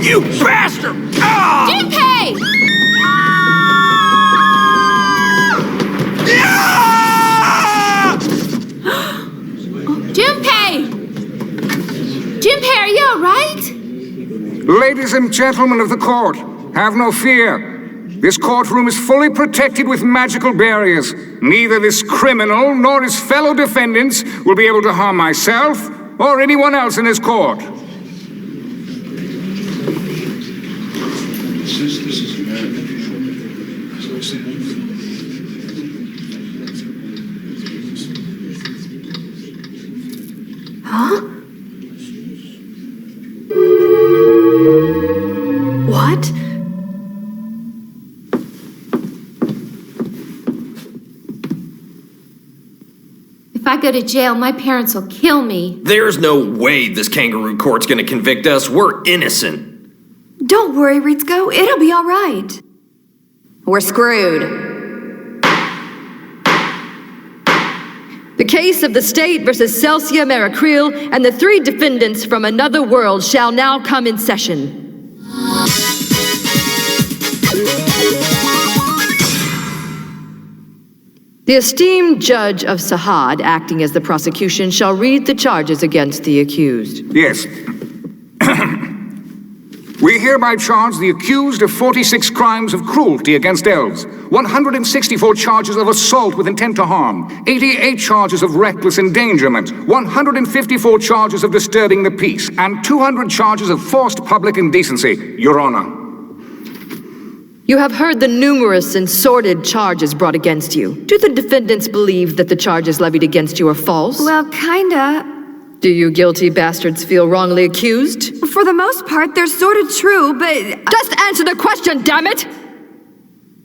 Speaker 19: You bastard! Ah!
Speaker 18: Junpei! Junpei! Junpei, are you alright?
Speaker 20: Ladies and gentlemen of the court, have no fear. This courtroom is fully protected with magical barriers. Neither this criminal nor his fellow defendants will be able to harm myself or anyone else in this court.
Speaker 18: Huh? What?
Speaker 21: If I go to jail, my parents will kill me.
Speaker 22: There's no way this kangaroo court's gonna convict us. We're innocent.
Speaker 23: Don't worry, Ritsuko. It'll be all right.
Speaker 24: We're screwed. The case of the state versus Celsia Maracreel and the 3 defendants from another world shall now come in session. The esteemed judge of Sahad, acting as the prosecution, shall read the charges against the accused.
Speaker 20: Yes. We hereby charge the accused of 46 crimes of cruelty against elves, 164 charges of assault with intent to harm, 88 charges of reckless endangerment, 154 charges of disturbing the peace, and 200 charges of forced public indecency, Your Honor.
Speaker 24: You have heard the numerous and sordid charges brought against you. Do the defendants believe that the charges levied against you are false?
Speaker 23: Well, kinda.
Speaker 24: Do you guilty bastards feel wrongly accused?
Speaker 23: For the most part, they're sort of true, but...
Speaker 24: Just answer the question, damn it!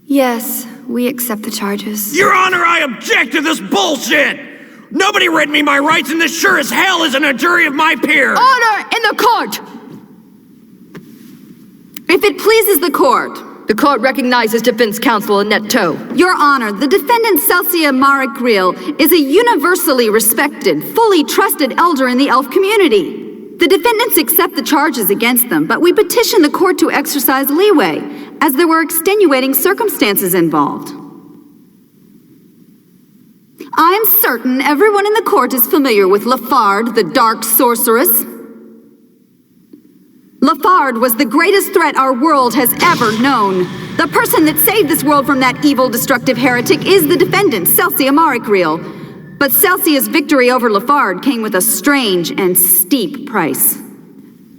Speaker 23: Yes, we accept the charges.
Speaker 19: Your Honor, I object to this bullshit! Nobody read me my rights, and this sure as hell isn't a jury of my peers!
Speaker 24: Order in the court!
Speaker 23: If it pleases the court.
Speaker 24: The court recognizes defense counsel Annette Toe.
Speaker 23: Your Honor, the defendant Celsia Maracreel is a universally respected, fully trusted elder in the elf community. The defendants accept the charges against them, but we petition the court to exercise leeway, as there were extenuating circumstances involved. I am certain everyone in the court is familiar with Lafard, the Dark Sorceress. Lafard was the greatest threat our world has ever known. The person that saved this world from that evil, destructive heretic is the defendant, Celsia Marikriel. But Celsia's victory over Lafard came with a strange and steep price.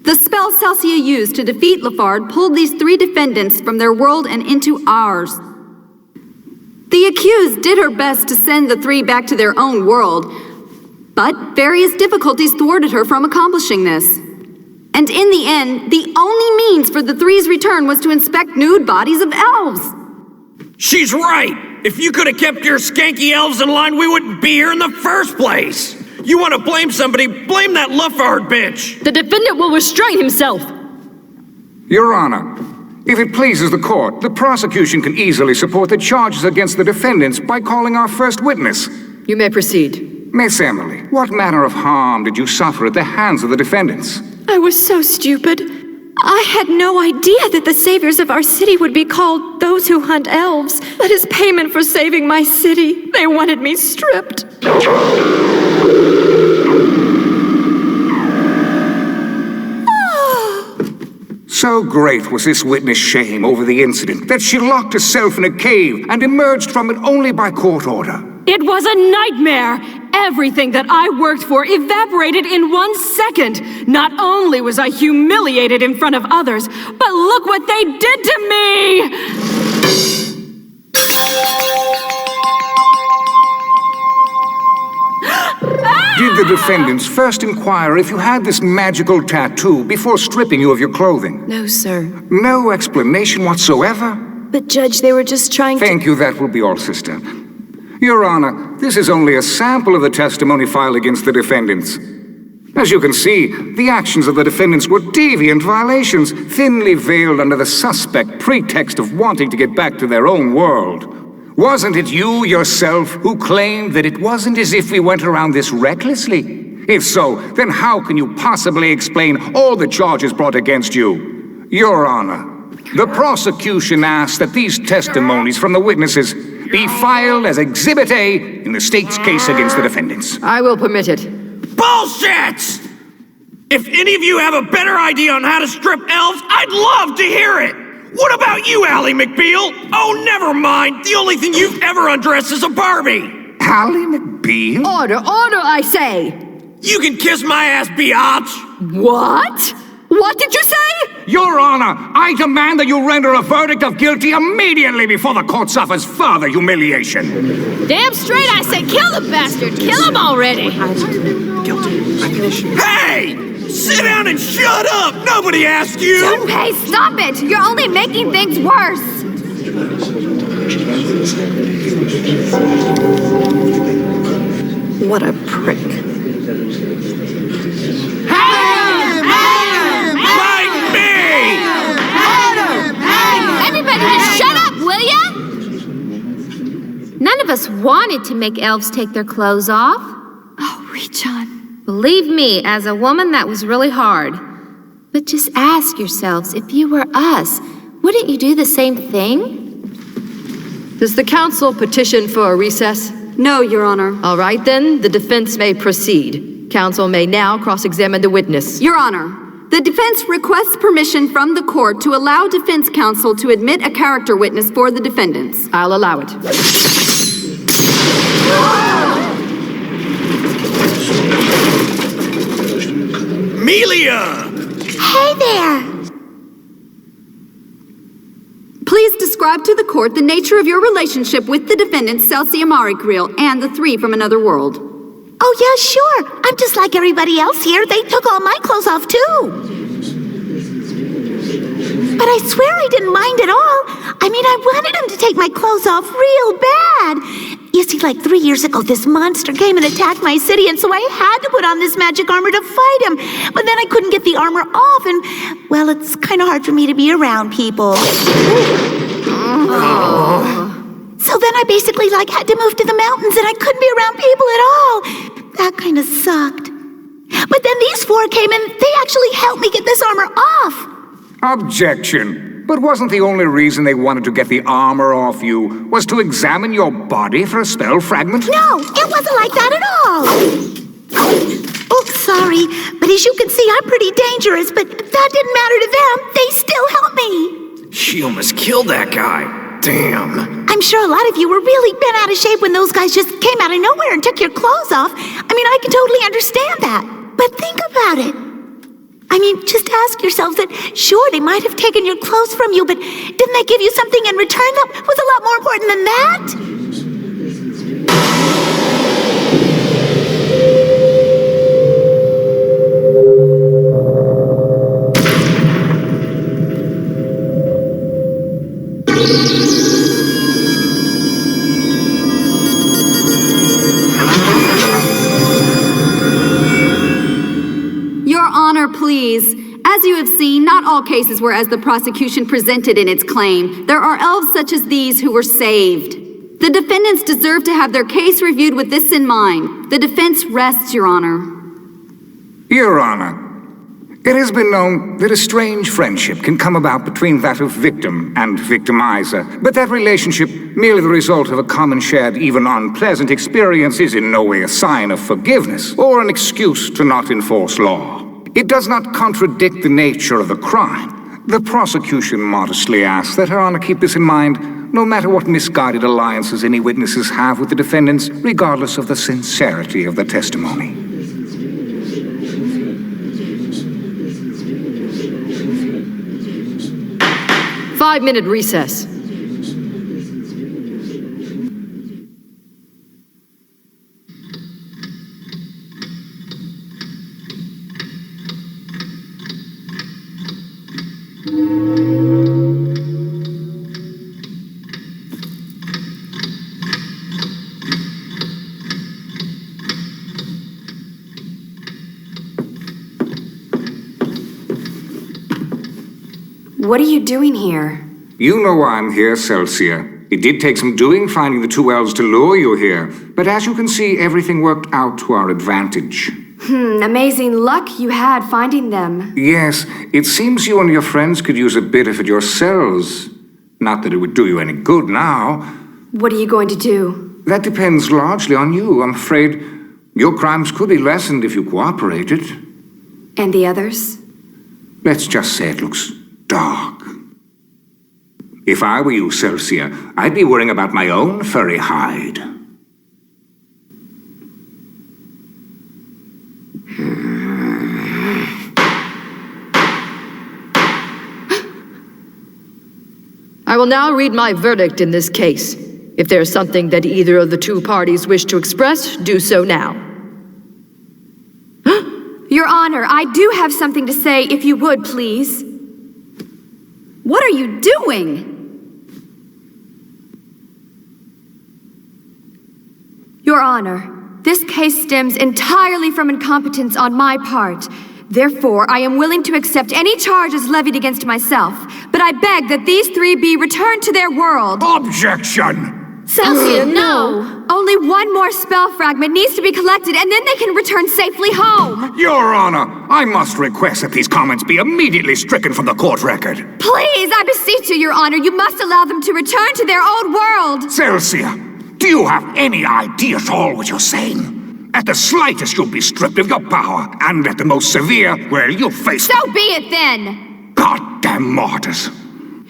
Speaker 23: The spell Celsia used to defeat Lafard pulled these 3 defendants from their world and into ours. The accused did her best to send the 3 back to their own world, but various difficulties thwarted her from accomplishing this. And in the end, the only means for the 3's return was to inspect nude bodies of elves.
Speaker 19: She's right! If you could have kept your skanky elves in line, we wouldn't be here in the first place! You want to blame somebody, blame that Lafard bitch!
Speaker 24: The defendant will restrain himself!
Speaker 20: Your Honor, if it pleases the court, the prosecution can easily support the charges against the defendants by calling our first witness.
Speaker 24: You may proceed.
Speaker 20: Miss Emily, what manner of harm did you suffer at the hands of the defendants?
Speaker 21: I was so stupid. I had no idea that the saviors of our city would be called those who hunt elves. That is payment for saving my city. They wanted me stripped.
Speaker 20: So great was this witness' shame over the incident that she locked herself in a cave and emerged from it only by court order.
Speaker 21: It was a nightmare. Everything that I worked for evaporated in 1 second. Not only was I humiliated in front of others, but look what they did to me!
Speaker 20: Did the defendants first inquire if you had this magical tattoo before stripping you of your clothing?
Speaker 21: No, sir.
Speaker 20: No explanation whatsoever?
Speaker 21: But, Judge, they were just trying to—
Speaker 20: Thank you, that will be all, sister. Your Honor, this is only a sample of the testimony filed against the defendants. As you can see, the actions of the defendants were deviant violations, thinly veiled under the suspect pretext of wanting to get back to their own world. Wasn't it you yourself who claimed that it wasn't as if we went around this recklessly? If so, then how can you possibly explain all the charges brought against you? Your Honor, the prosecution asks that these testimonies from the witnesses be filed as Exhibit A in the state's case against the defendants.
Speaker 24: I will permit it.
Speaker 19: Bullshit! If any of you have a better idea on how to strip elves, I'd love to hear it! What about you, Ally McBeal? Oh, never mind. The only thing you've ever undressed is a Barbie.
Speaker 20: Ally McBeal?
Speaker 24: Order, order, I say!
Speaker 19: You can kiss my ass, biatch!
Speaker 24: What? What did you say?
Speaker 20: Your Honor, I demand that you render a verdict of guilty immediately before the court suffers further humiliation.
Speaker 21: Damn straight I say kill the bastard! Kill him already!
Speaker 19: Hey! Sit down and shut up! Nobody asked you!
Speaker 10: Junpei, stop it! You're only making things worse!
Speaker 24: What a prick.
Speaker 10: Everybody just shut up, will ya? None of us wanted to make elves take their clothes off.
Speaker 21: Oh, Richon.
Speaker 10: Believe me, as a woman, that was really hard. But just ask yourselves, if you were us, wouldn't you do the same thing?
Speaker 24: Does the council petition for a recess?
Speaker 23: No, Your Honor.
Speaker 24: All right, then, the defense may proceed. Council may now cross-examine the witness.
Speaker 23: Your Honor, the defense requests permission from the court to allow defense counsel to admit a character witness for the defendants.
Speaker 24: I'll allow it.
Speaker 19: Amelia!
Speaker 10: Hey there!
Speaker 23: Please describe to the court the nature of your relationship with the defendants Celsia Marikriel and the 3 from another world.
Speaker 10: Oh, yeah, sure. I'm just like everybody else here. They took all my clothes off, too. But I swear I didn't mind at all. I mean, I wanted them to take my clothes off real bad. You see, like 3 years ago, this monster came and attacked my city, and so I had to put on this magic armor to fight him. But then I couldn't get the armor off, and, well, it's kind of hard for me to be around people. So then I basically, had to move to the mountains, and I couldn't be around people at all. That kind of sucked. But then these four came and they actually helped me get this armor off.
Speaker 20: Objection. But wasn't the only reason they wanted to get the armor off you was to examine your body for a spell fragment?
Speaker 10: No, it wasn't like that at all. Oh, sorry, but as you can see, I'm pretty dangerous, but that didn't matter to them. They still helped me.
Speaker 22: She almost killed that guy. Damn.
Speaker 10: I'm sure a lot of you were really bent out of shape when those guys just came out of nowhere and took your clothes off. I mean, I can totally understand that. But think about it. I mean, just ask yourselves that, sure, they might have taken your clothes from you, but didn't they give you something in return that was a lot more important than that?
Speaker 23: Your Honor, please. As you have seen, not all cases were as the prosecution presented in its claim. There are elves such as these who were saved. The defendants deserve to have their case reviewed with this in mind. The defense rests, Your Honor.
Speaker 20: Your Honor, it has been known that a strange friendship can come about between that of victim and victimizer, but that relationship, merely the result of a common shared, even unpleasant experience, is in no way a sign of forgiveness or an excuse to not enforce law. It does not contradict the nature of the crime. The prosecution modestly asks that Her Honor keep this in mind, no matter what misguided alliances any witnesses have with the defendants, regardless of the sincerity of the testimony.
Speaker 24: Five-minute recess.
Speaker 23: What are you doing here?
Speaker 20: You know why I'm here, Celsia. It did take some doing finding the two elves to lure you here, but as you can see, everything worked out to our advantage.
Speaker 23: Amazing luck you had finding them.
Speaker 20: Yes, it seems you and your friends could use a bit of it yourselves. Not that it would do you any good now.
Speaker 23: What are you going to do?
Speaker 20: That depends largely on you. I'm afraid your crimes could be lessened if you cooperated.
Speaker 23: And the others?
Speaker 20: Let's just say it looks dark. If I were you, Celsia, I'd be worrying about my own furry hide.
Speaker 24: I will now read my verdict in this case. If there is something that either of the two parties wish to express, do so now.
Speaker 23: Your Honor, I do have something to say, if you would, please. What are you doing? Your Honor, this case stems entirely from incompetence on my part. Therefore, I am willing to accept any charges levied against myself, but I beg that these three be returned to their world.
Speaker 19: Objection!
Speaker 23: Celsia, no! Only one more spell fragment needs to be collected, and then they can return safely home.
Speaker 20: Your Honor, I must request that these comments be immediately stricken from the court record.
Speaker 23: Please, I beseech you, Your Honor, you must allow them to return to their old world.
Speaker 20: Celsia, do you have any idea at all what you're saying? At the slightest, you'll be stripped of your power, and at the most severe, well, you'll face...
Speaker 23: So be it then!
Speaker 20: Goddamn martyrs.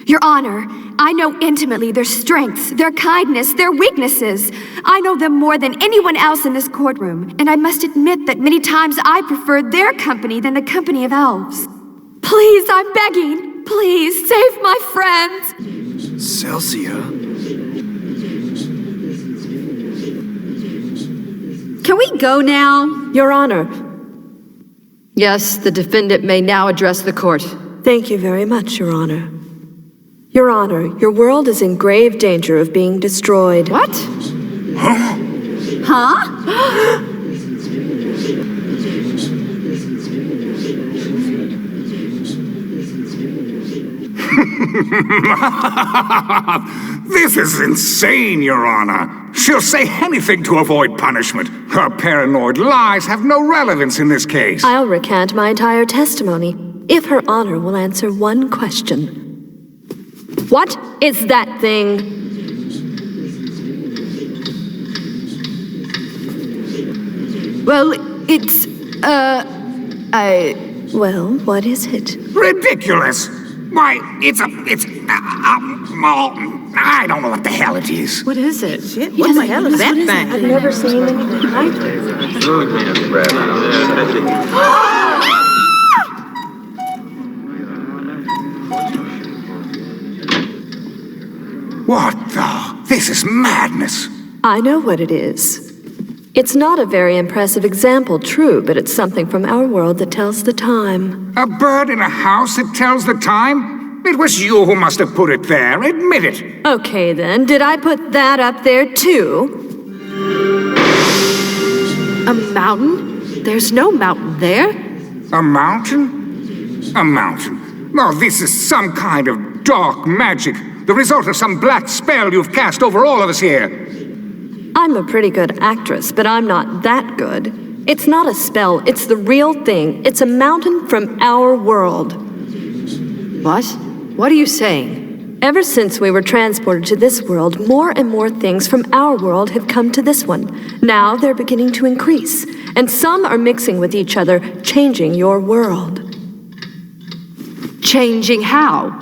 Speaker 23: Your Honor, I know intimately their strengths, their kindness, their weaknesses. I know them more than anyone else in this courtroom, and I must admit that many times I prefer their company than the company of elves. Please, I'm begging, please, save my friends!
Speaker 22: Celsia?
Speaker 23: Can we go now?
Speaker 21: Your Honor.
Speaker 24: Yes, the defendant may now address the court.
Speaker 21: Thank you very much, Your Honor. Your Honor, your world is in grave danger of being destroyed.
Speaker 24: What?
Speaker 23: Huh?
Speaker 20: This is insane, Your Honor. She'll say anything to avoid punishment. Her paranoid lies have no relevance in this case.
Speaker 24: I'll recant my entire testimony if Her Honor will answer one question. What is that thing? Well, it's, Well, what is it?
Speaker 20: Ridiculous! Why, I don't know what the hell it is.
Speaker 24: What is it?
Speaker 23: What the hell is that thing?
Speaker 24: I've never seen anything like it.
Speaker 20: What the? This is madness.
Speaker 24: I know what it is. It's not a very impressive example, true, but it's something from our world that tells the time.
Speaker 20: A bird in a house that tells the time? It was you who must have put it there. Admit it.
Speaker 24: Okay then, did I put that up there too? A mountain? There's no mountain there.
Speaker 20: A mountain? A mountain. Oh, this is some kind of dark magic. The result of some black spell you've cast over all of us here.
Speaker 24: I'm a pretty good actress, but I'm not that good. It's not a spell, it's the real thing. It's a mountain from our world. What? What are you saying? Ever since we were transported to this world, more and more things from our world have come to this one. Now they're beginning to increase, and some are mixing with each other, changing your world. Changing how?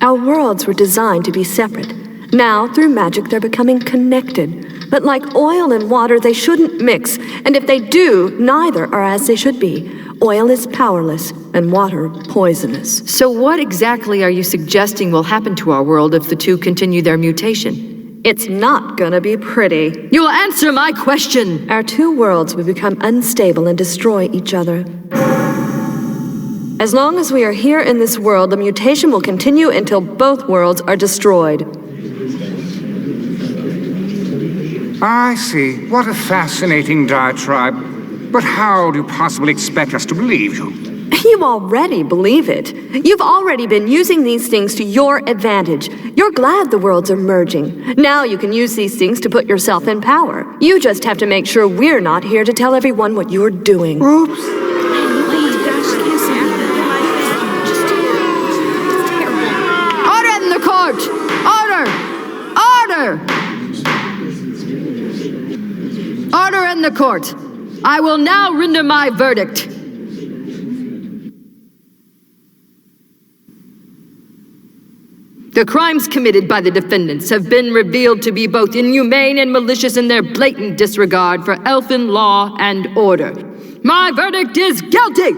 Speaker 24: Our worlds were designed to be separate. Now, through magic, they're becoming connected. But like oil and water, they shouldn't mix, and if they do, neither are as they should be. Oil is powerless, and water poisonous. So what exactly are you suggesting will happen to our world if the two continue their mutation? It's not gonna be pretty. You'll answer my question! Our two worlds will become unstable and destroy each other. As long as we are here in this world, the mutation will continue until both worlds are destroyed.
Speaker 20: I see. What a fascinating diatribe. But how do you possibly expect us to believe you?
Speaker 24: You already believe it. You've already been using these things to your advantage. You're glad the worlds are merging. Now you can use these things to put yourself in power. You just have to make sure we're not here to tell everyone what you're doing.
Speaker 20: Oops.
Speaker 24: Order in the court! Order! Order! Order in the court. I will now render my verdict. The crimes committed by the defendants have been revealed to be both inhumane and malicious in their blatant disregard for elfin law and order. My verdict is guilty!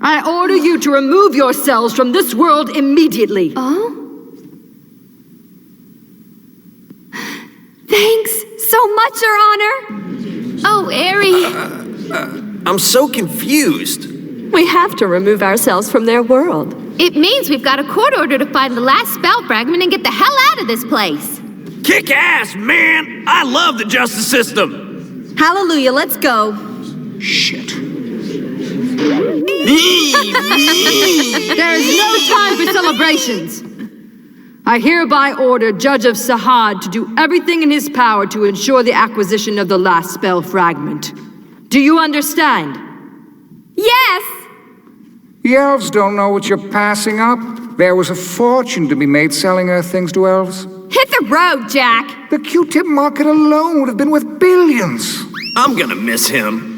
Speaker 24: I order you to remove yourselves from this world immediately.
Speaker 5: Oh? Thanks so much, Your Honor. Oh, Aerie.
Speaker 19: I'm so confused.
Speaker 24: We have to remove ourselves from their world.
Speaker 10: It means we've got a court order to find the last spell fragment and get the hell out of this place.
Speaker 19: Kick ass, man! I love the justice system.
Speaker 23: Hallelujah, let's go.
Speaker 20: Shit.
Speaker 24: There is no time for celebrations. I hereby order Judge of Sahad to do everything in his power to ensure the acquisition of the last spell fragment. Do you understand?
Speaker 10: Yes!
Speaker 20: The elves don't know what you're passing up. There was a fortune to be made selling our things to elves.
Speaker 10: Hit the road, Jack!
Speaker 20: The Q-tip market alone would have been worth billions.
Speaker 19: I'm gonna miss him.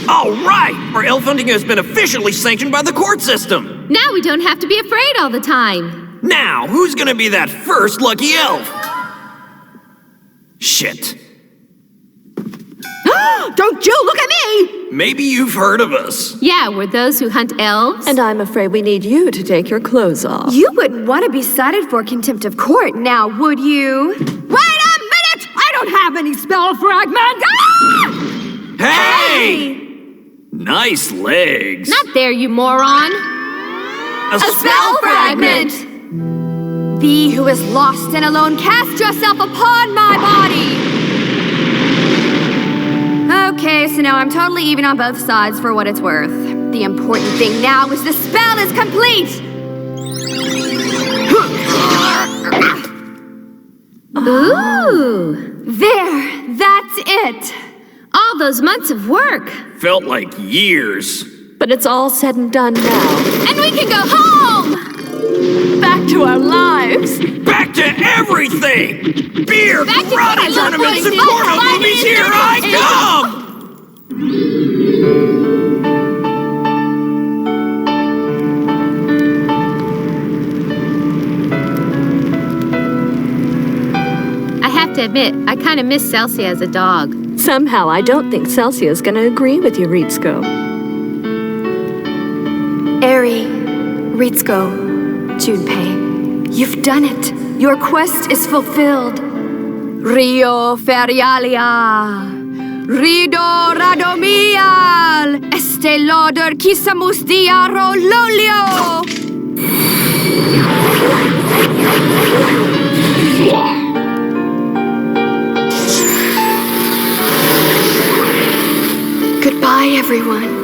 Speaker 19: All right! Our elf hunting has been officially sanctioned by the court system.
Speaker 10: Now we don't have to be afraid all the time.
Speaker 19: Now, who's gonna be that first lucky elf? Shit.
Speaker 24: Don't you look at me!
Speaker 19: Maybe you've heard of us.
Speaker 10: Yeah, we're those who hunt elves.
Speaker 24: And I'm afraid we need you to take your clothes off.
Speaker 5: You wouldn't want to be cited for contempt of court now, would you?
Speaker 24: Wait a minute! I don't have any spell fragments! Ah!
Speaker 19: Hey! Nice legs.
Speaker 10: Not there, you moron.
Speaker 19: A
Speaker 10: spell fragment!
Speaker 5: Thee who is lost and alone, cast yourself upon my body! Okay, so now I'm totally even on both sides for what it's worth. The important thing now is the spell is complete!
Speaker 21: Ooh. There, that's it. All those months of work.
Speaker 19: Felt like years.
Speaker 24: But it's all said and done now.
Speaker 21: And we can go home!
Speaker 24: Back to our lives.
Speaker 19: Back to everything! Beer,
Speaker 21: Back to
Speaker 19: karate tournaments, and porno movies, here I come!
Speaker 3: I have to admit, I kind of miss Celsia as a dog.
Speaker 24: Somehow, I don't think Celsia's gonna agree with you, Ritsuko.
Speaker 23: Eri, Ritsuko, Junpei, you've done it. Your quest is fulfilled.
Speaker 21: Rio Ferialia. Rido Radomial. Este loder kisamus diaro lolio.
Speaker 23: Goodbye, everyone.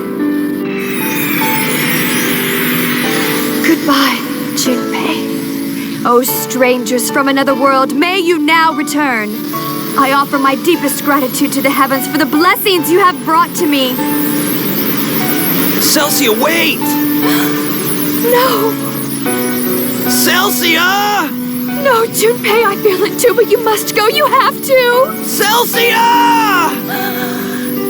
Speaker 23: Goodbye, Junpei.
Speaker 21: Oh, strangers from another world, may you now return. I offer my deepest gratitude to the heavens for the blessings you have brought to me.
Speaker 19: Celsia, wait!
Speaker 21: No!
Speaker 19: Celsia!
Speaker 21: No, Junpei, I feel it too, but you must go. You have to!
Speaker 19: Celsia!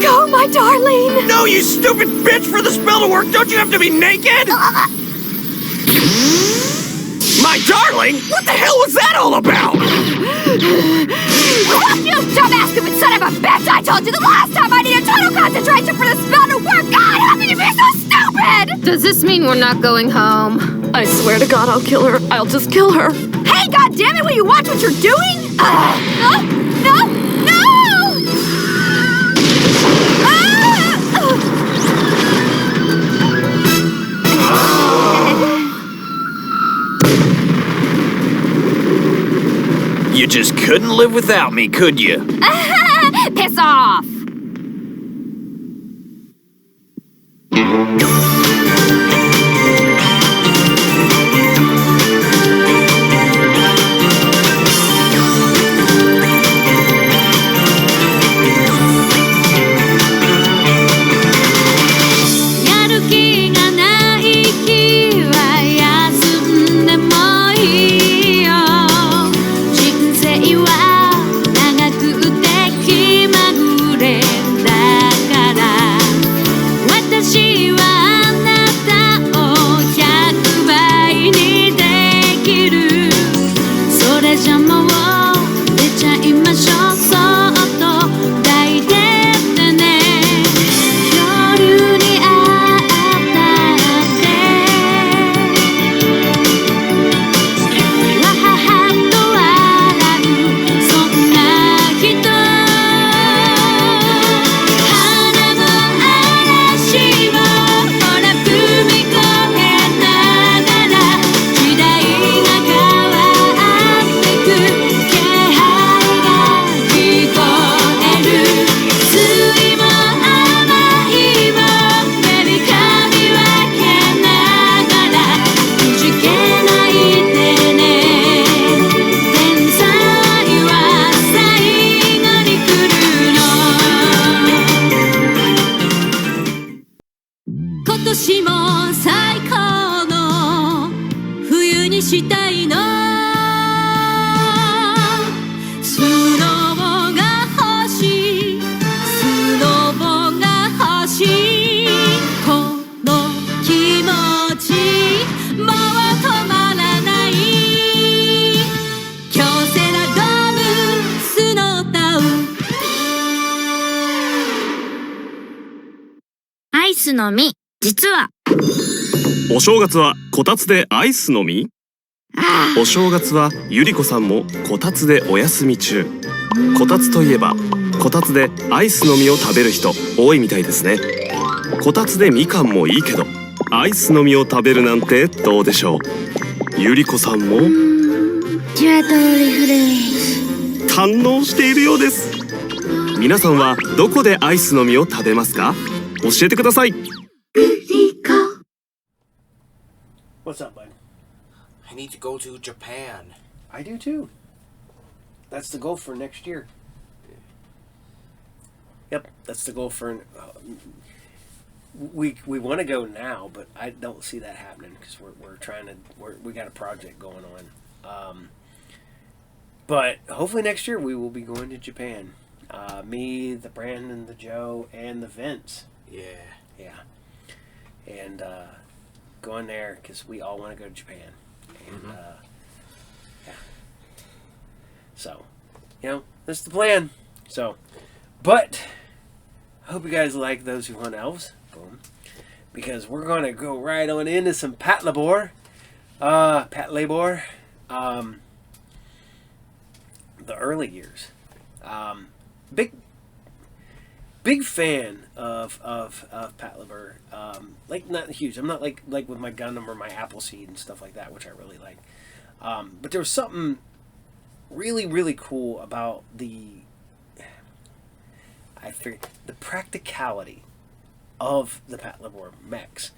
Speaker 21: Go, my darling!
Speaker 19: No, you stupid bitch! For the spell to work, don't you have to be naked? My darling? What the hell was that all about?
Speaker 21: You dumbass stupid son of a bitch! I told you the last time I needed total concentration for the spell to work! God, how can you be so stupid?
Speaker 3: Does this mean we're not going home?
Speaker 24: I swear to God, I'll kill her. I'll just kill her.
Speaker 21: Hey, goddammit, will you watch what you're doing? No! No!
Speaker 19: You just couldn't live without me, could you?
Speaker 21: Piss off!
Speaker 11: お正月はこたつでアイスの実？お正月はゆり子さんもこたつでお休み中。こたつといえばこたつでアイスの実を食べる人多いみたいですね。こたつでみかんもいいけどアイスの実を食べるなんてどうでしょう。ゆり子さんも堪能しているようです。皆さんはどこでアイスの実を食べますか？教えてください。
Speaker 1: What's up, bud?
Speaker 2: I need to go to Japan.
Speaker 1: I do too. That's the goal for next year. Yep, that's the goal for. We want to go now, but I don't see that happening because we're trying to. We got a project going on. But hopefully next year we will be going to Japan. Me, the Brandon, the Joe, and the Vince. Yeah. And going there because we all want to go to Japan. And yeah. So, that's the plan. So, but I hope you guys like Those Who Hunt Elves. Boom. Because we're going to go right on into some Patlabor. Patlabor. The early years. Big fan of Patlabor. Like, not huge. I'm not like with my Gundam or my Appleseed and stuff like that, which I really like. But there was something really, really cool about the practicality of the Patlabor mechs.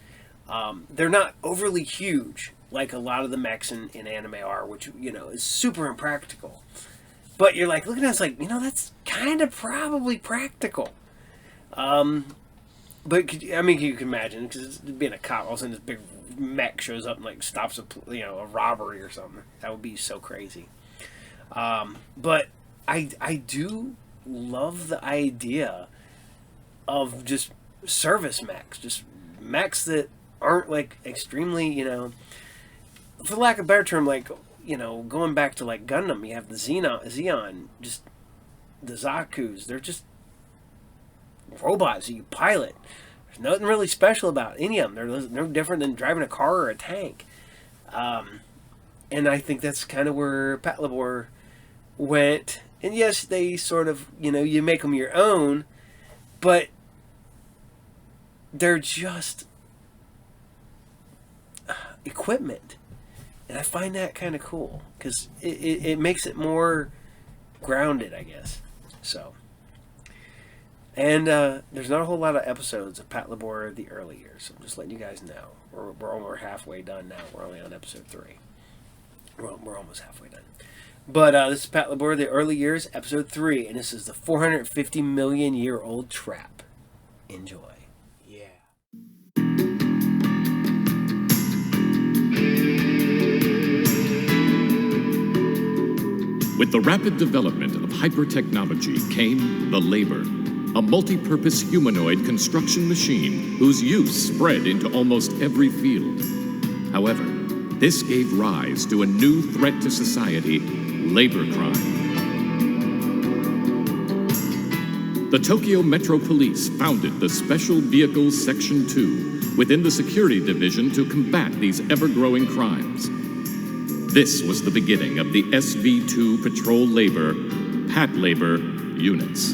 Speaker 1: They're not overly huge like a lot of the mechs in anime are, which, is super impractical. But you're like, looking at it, it's like, that's kind of probably practical. But you can imagine, because being a cop, all of a sudden this big mech shows up and like stops a robbery or something. That would be so crazy. But I do love the idea of just service mechs, just mechs that aren't like extremely, for lack of a better term, like, going back to like Gundam, you have the Zeon, just the Zaku's. They're just robots that you pilot. There's nothing really special about any of them. They're no different than driving a car or a tank. And I think that's kind of where Patlabor went. And yes, they sort of, you make them your own, but they're just equipment. And I find that kind of cool because it makes it more grounded, I guess. So, and there's not a whole lot of episodes of Patlabor the early years. So I'm just letting you guys know. We're halfway done now. We're only on episode 3. We're almost halfway done. But this is Patlabor the early years, episode 3, and this is the 450 million year old trap. Enjoy.
Speaker 4: With the rapid development of hypertechnology came the Labor, a multi-purpose humanoid construction machine whose use spread into almost every field. However, this gave rise to a new threat to society, labor crime. The Tokyo Metro Police founded the Special Vehicles Section 2 within the Security Division to combat these ever-growing crimes. This was the beginning of the SV2 Patrol Labor, Patlabor units.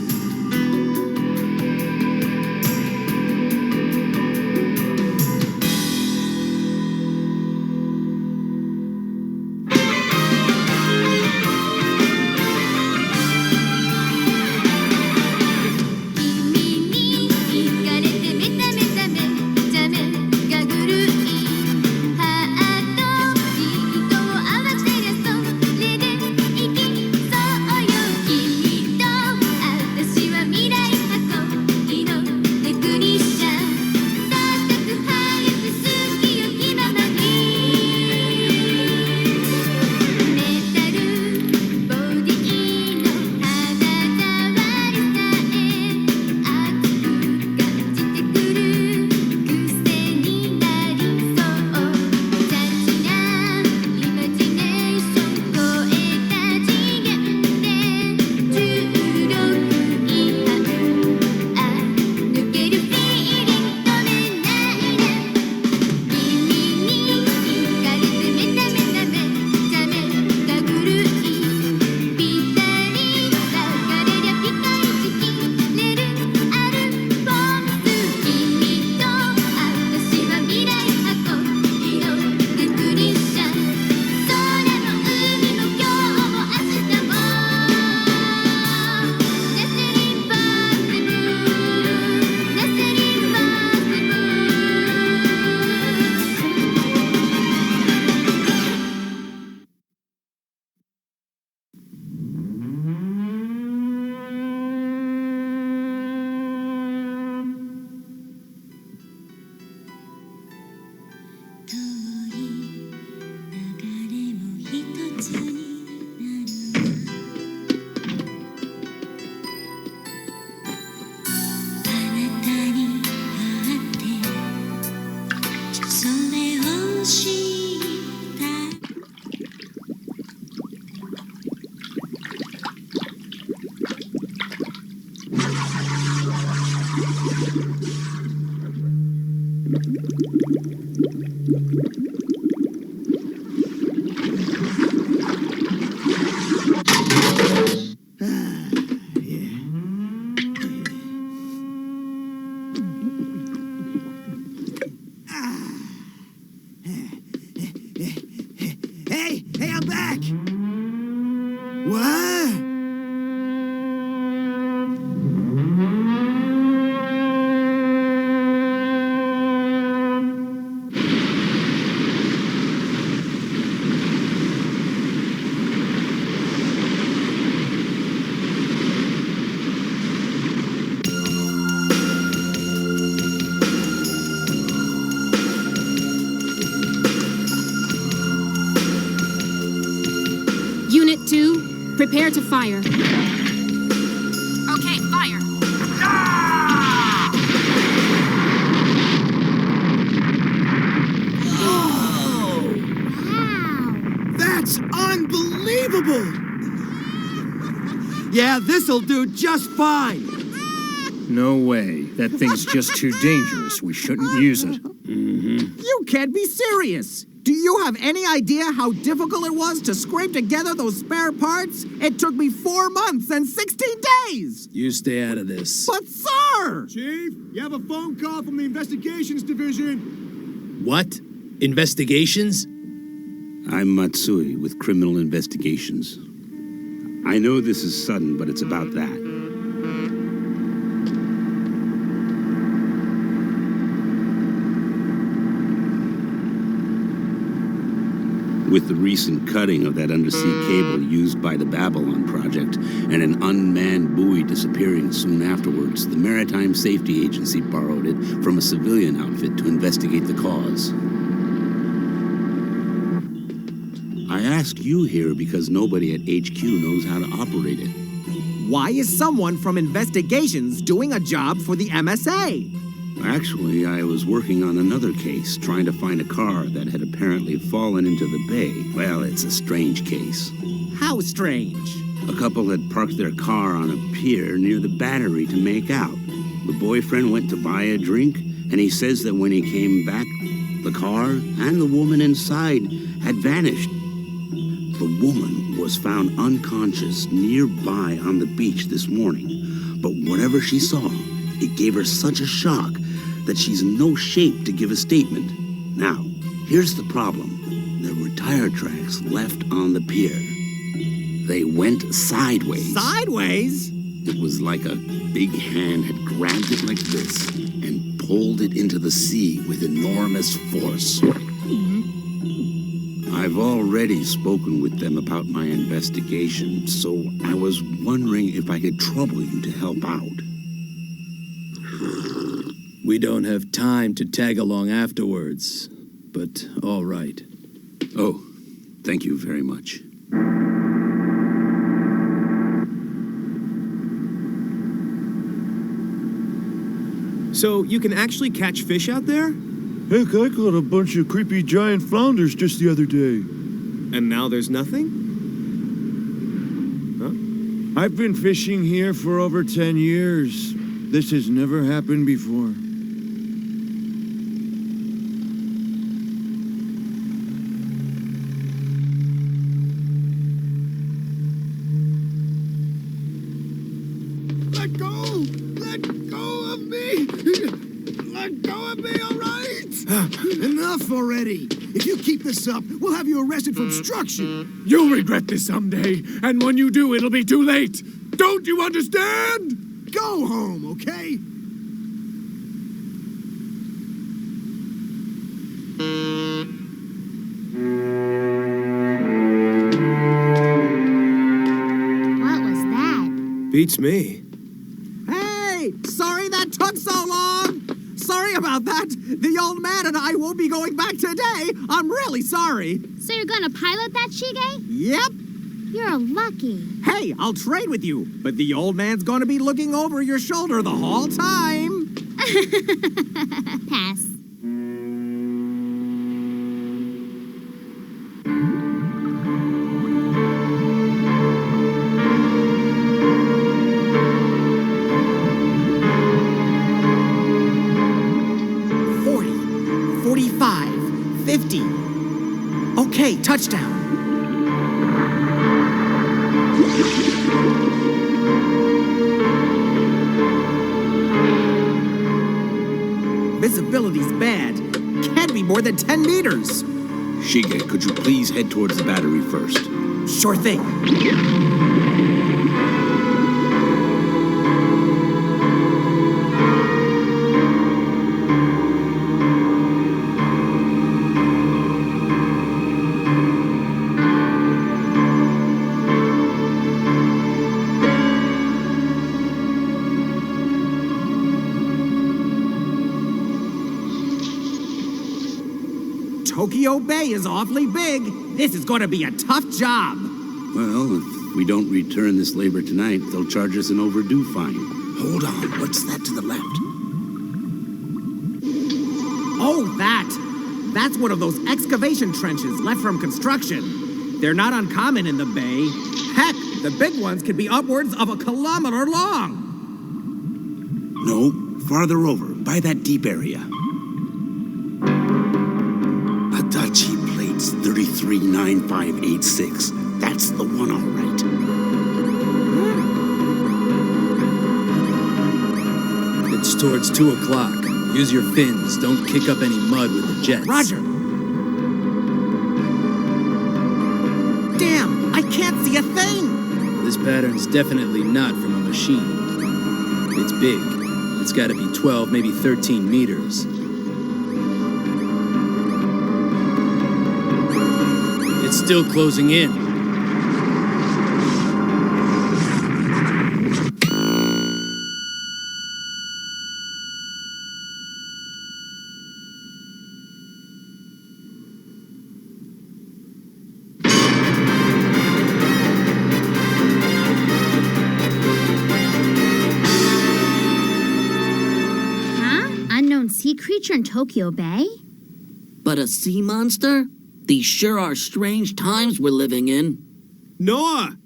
Speaker 7: Hey, I'm back! What?
Speaker 9: Unit 2, prepare to fire. Okay, fire.
Speaker 7: That's unbelievable! Yeah, this'll do just fine.
Speaker 12: No way. That thing's just too dangerous. We shouldn't use it.
Speaker 13: You can't be serious! Do you have any idea how difficult it was to scrape together those spare parts? It took me 4 months and 16 days!
Speaker 12: You stay out of this.
Speaker 13: But sir!
Speaker 7: Chief, you have a phone call from the investigations division.
Speaker 12: What? Investigations?
Speaker 14: I'm Matsui with Criminal Investigations. I know this is sudden, but it's about that. With the recent cutting of that undersea cable used by the Babylon Project and an unmanned buoy disappearing soon afterwards, the Maritime Safety Agency borrowed it from a civilian outfit to investigate the cause. I ask you here because nobody at HQ knows how to operate it.
Speaker 13: Why is someone from investigations doing a job for the MSA?
Speaker 14: Actually, I was working on another case, trying to find a car that had apparently fallen into the bay. Well, it's a strange case.
Speaker 13: How strange?
Speaker 14: A couple had parked their car on a pier near the battery to make out. The boyfriend went to buy a drink, and he says that when he came back, the car and the woman inside had vanished. The woman was found unconscious nearby on the beach this morning, but whatever she saw, it gave her such a shock that she's in no shape to give a statement. Now, here's the problem. There were tire tracks left on the pier. They went sideways.
Speaker 13: Sideways?
Speaker 14: It was like a big hand had grabbed it like this and pulled it into the sea with enormous force. I've already spoken with them about my investigation, so I was wondering if I could trouble you to help out.
Speaker 12: We don't have time to tag along afterwards, but all right.
Speaker 14: Oh, thank you very much.
Speaker 25: So you can actually catch fish out there?
Speaker 26: Heck, I caught a bunch of creepy giant flounders just the other day.
Speaker 25: And now there's nothing? Huh?
Speaker 26: I've been fishing here for over 10 years. This has never happened before.
Speaker 7: Let go! Let go of me! Let go of me, all right? Enough already! If you keep this up, we'll have you arrested for obstruction.
Speaker 19: You'll regret this someday, and when you do, it'll be too late. Don't you understand?
Speaker 7: Go home, okay?
Speaker 10: What was that?
Speaker 25: Beats me.
Speaker 13: Hey! Sorry that took so long! Sorry about that! The old man and I won't be going back today! I'm really sorry!
Speaker 10: So you're gonna pilot that Shige?
Speaker 13: Yep!
Speaker 10: You're lucky.
Speaker 13: Hey, I'll trade with you, but the old man's gonna be looking over your shoulder the whole time!
Speaker 10: Pass.
Speaker 13: touchdown. Visibility's bad. Can't be more than 10 meters.
Speaker 12: Shige, could you please head towards the battery first?
Speaker 13: Sure thing. Tokyo Bay is awfully big. This is going to be a tough job.
Speaker 14: Well, if we don't return this labor tonight, they'll charge us an overdue fine. Hold on, what's that to the left?
Speaker 13: Oh, that's one of those excavation trenches left from construction. They're not uncommon in the bay. Heck, the big ones could be upwards of 1 kilometer long.
Speaker 14: No, farther over, by that deep area. Hitachi plates 339586. That's the one, all right.
Speaker 12: It's towards 2 o'clock. Use your fins. Don't kick up any mud with the jets.
Speaker 13: Roger. Damn, I can't see a thing.
Speaker 12: This pattern's definitely not from a machine. It's big. It's gotta be 12, maybe 13 meters. It's still closing in.
Speaker 10: Sea creature in Tokyo Bay?
Speaker 6: But a sea monster? These sure are strange times we're living in.
Speaker 25: Noah!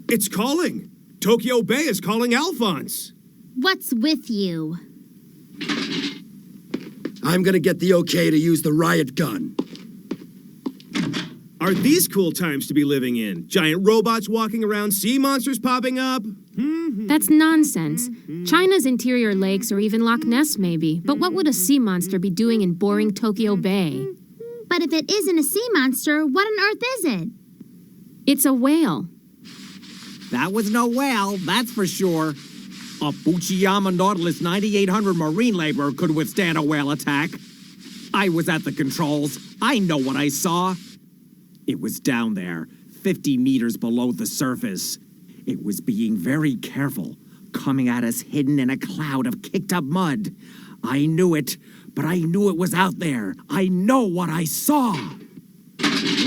Speaker 25: It's calling. Tokyo Bay is calling Alphonse.
Speaker 10: What's with you?
Speaker 8: I'm gonna get the okay to use the riot gun.
Speaker 25: Are these cool times to be living in? Giant robots walking around, sea monsters popping up?
Speaker 9: That's nonsense. China's interior lakes or even Loch Ness maybe, but what would a sea monster be doing in boring Tokyo Bay?
Speaker 10: But if it isn't a sea monster, what on earth is it?
Speaker 9: It's a whale.
Speaker 13: That was no whale, that's for sure. A Fuchiyama Nautilus 9800 marine laborer could withstand a whale attack. I was at the controls. I know what I saw. It was down there, 50 meters below the surface. It was being very careful, coming at us hidden in a cloud of kicked-up mud. I knew it, but I knew it was out there. I know what I saw.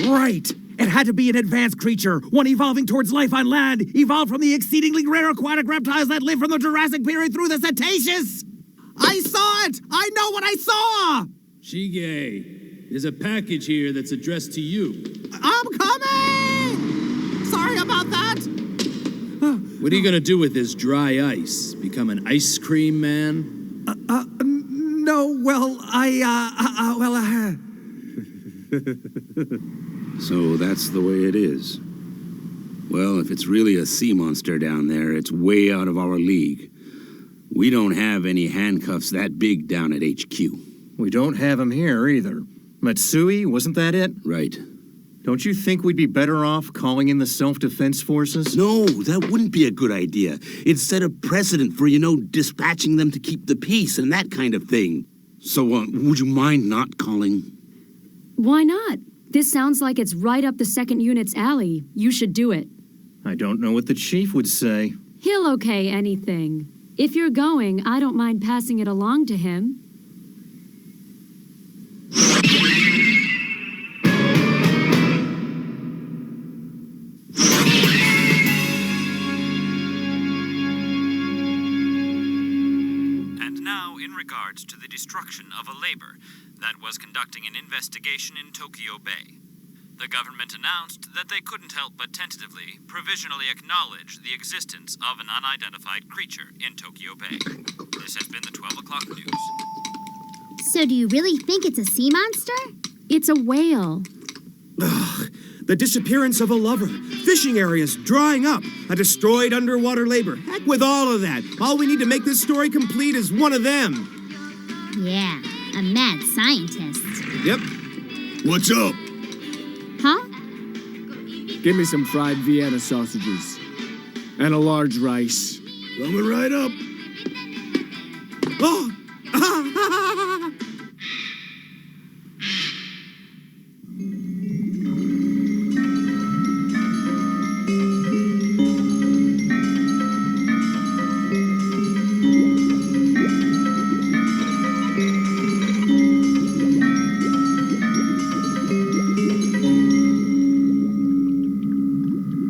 Speaker 13: Right! It had to be an advanced creature, one evolving towards life on land, evolved from the exceedingly rare aquatic reptiles that lived from the Jurassic period through the Cretaceous! I saw it! I know what I saw!
Speaker 12: Shige, there's a package here that's addressed to you.
Speaker 13: I'm coming! Sorry about that!
Speaker 12: What are you gonna do with this dry ice? Become an ice cream man?
Speaker 13: No, well,
Speaker 14: So that's the way it is. Well, if it's really a sea monster down there, it's way out of our league. We don't have any handcuffs that big down at HQ.
Speaker 15: We don't have them here either. Matsui, wasn't that it?
Speaker 14: Right.
Speaker 15: Don't you think we'd be better off calling in the self-defense forces?
Speaker 14: No, that wouldn't be a good idea. It'd set a precedent for, dispatching them to keep the peace and that kind of thing. So, would you mind not calling?
Speaker 21: Why not? This sounds like it's right up the second unit's alley. You should do it.
Speaker 15: I don't know what the chief would say.
Speaker 21: He'll okay anything. If you're going, I don't mind passing it along to him.
Speaker 16: And now, in regards to the destruction of a labor that was conducting an investigation in Tokyo Bay. The government announced that they couldn't help but tentatively, provisionally acknowledge the existence of an unidentified creature in Tokyo Bay. This has been the 12 o'clock news.
Speaker 10: So do you really think it's a sea monster?
Speaker 21: It's a whale.
Speaker 25: Ugh, the disappearance of a lover, fishing areas drying up, a destroyed underwater labor. Heck with all of that. All we need to make this story complete is one of them.
Speaker 5: Yeah, a mad scientist.
Speaker 25: Yep.
Speaker 7: What's up?
Speaker 5: Huh?
Speaker 17: Give me some fried Vienna sausages. And a large rice.
Speaker 7: Coming right up.
Speaker 25: Oh!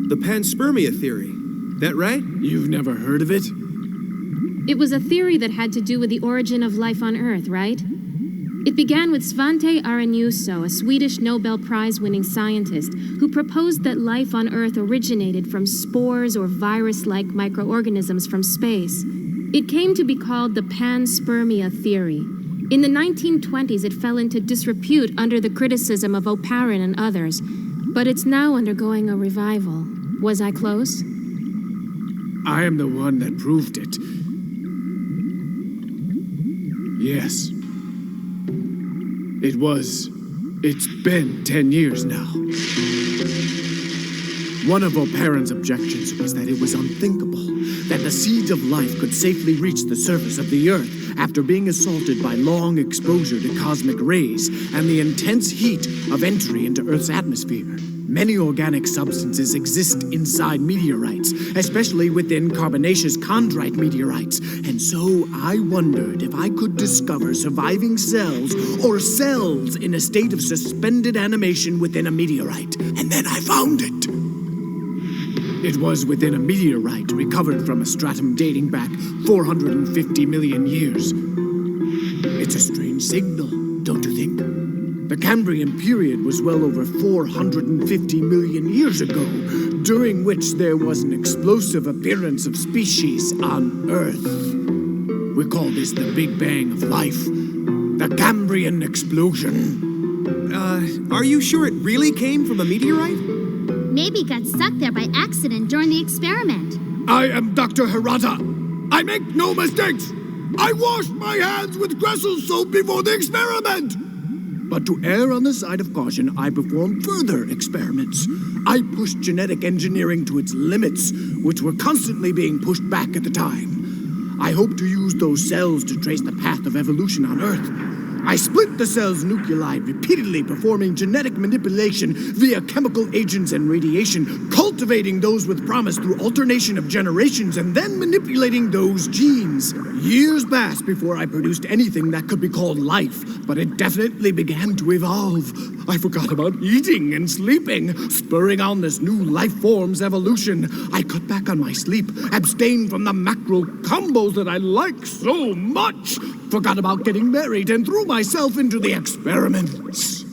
Speaker 25: The panspermia theory. That right?
Speaker 17: You've never heard of it?
Speaker 9: It was a theory that had to do with the origin of life on Earth, right? It began with Svante Arrhenius, a Swedish Nobel Prize-winning scientist who proposed that life on Earth originated from spores or virus-like microorganisms from space. It came to be called the panspermia theory. In the 1920s, it fell into disrepute under the criticism of Oparin and others, but it's now undergoing a revival. Was I close?
Speaker 17: I am the one that proved it. Yes. It's been 10 years now. One of Oparin's objections was that it was unthinkable that the seeds of life could safely reach the surface of the Earth after being assaulted by long exposure to cosmic rays and the intense heat of entry into Earth's atmosphere. Many organic substances exist inside meteorites, especially within carbonaceous chondrite meteorites. And so I wondered if I could discover surviving cells or cells in a state of suspended animation within a meteorite. And then I found it. It was within a meteorite recovered from a stratum dating back 450 million years. It's a strange signal, don't you think? The Cambrian period was well over 450 million years ago, during which there was an explosive appearance of species on Earth. We call this the Big Bang of life, the Cambrian explosion.
Speaker 25: Are you sure it really came from a meteorite?
Speaker 5: Maybe it got stuck there by accident during the experiment.
Speaker 7: I am Dr. Hirata. I make no mistakes. I washed my hands with Gressel's soap before the experiment.
Speaker 8: But to err on the side of caution, I performed further experiments. I pushed genetic engineering to its limits, which were constantly being pushed back at the time. I hope to use those cells to trace the path of evolution on Earth. I split the cell's nuclei, repeatedly performing genetic manipulation via chemical agents and radiation, cultivating those with promise through alternation of generations, and then manipulating those genes. Years passed before I produced anything that could be called life, but it definitely began to evolve. I forgot about eating and sleeping, spurring on this new life form's evolution. I cut back on my sleep, abstained from the macro combos that I like so much, forgot about getting married, and threw myself into the experiments.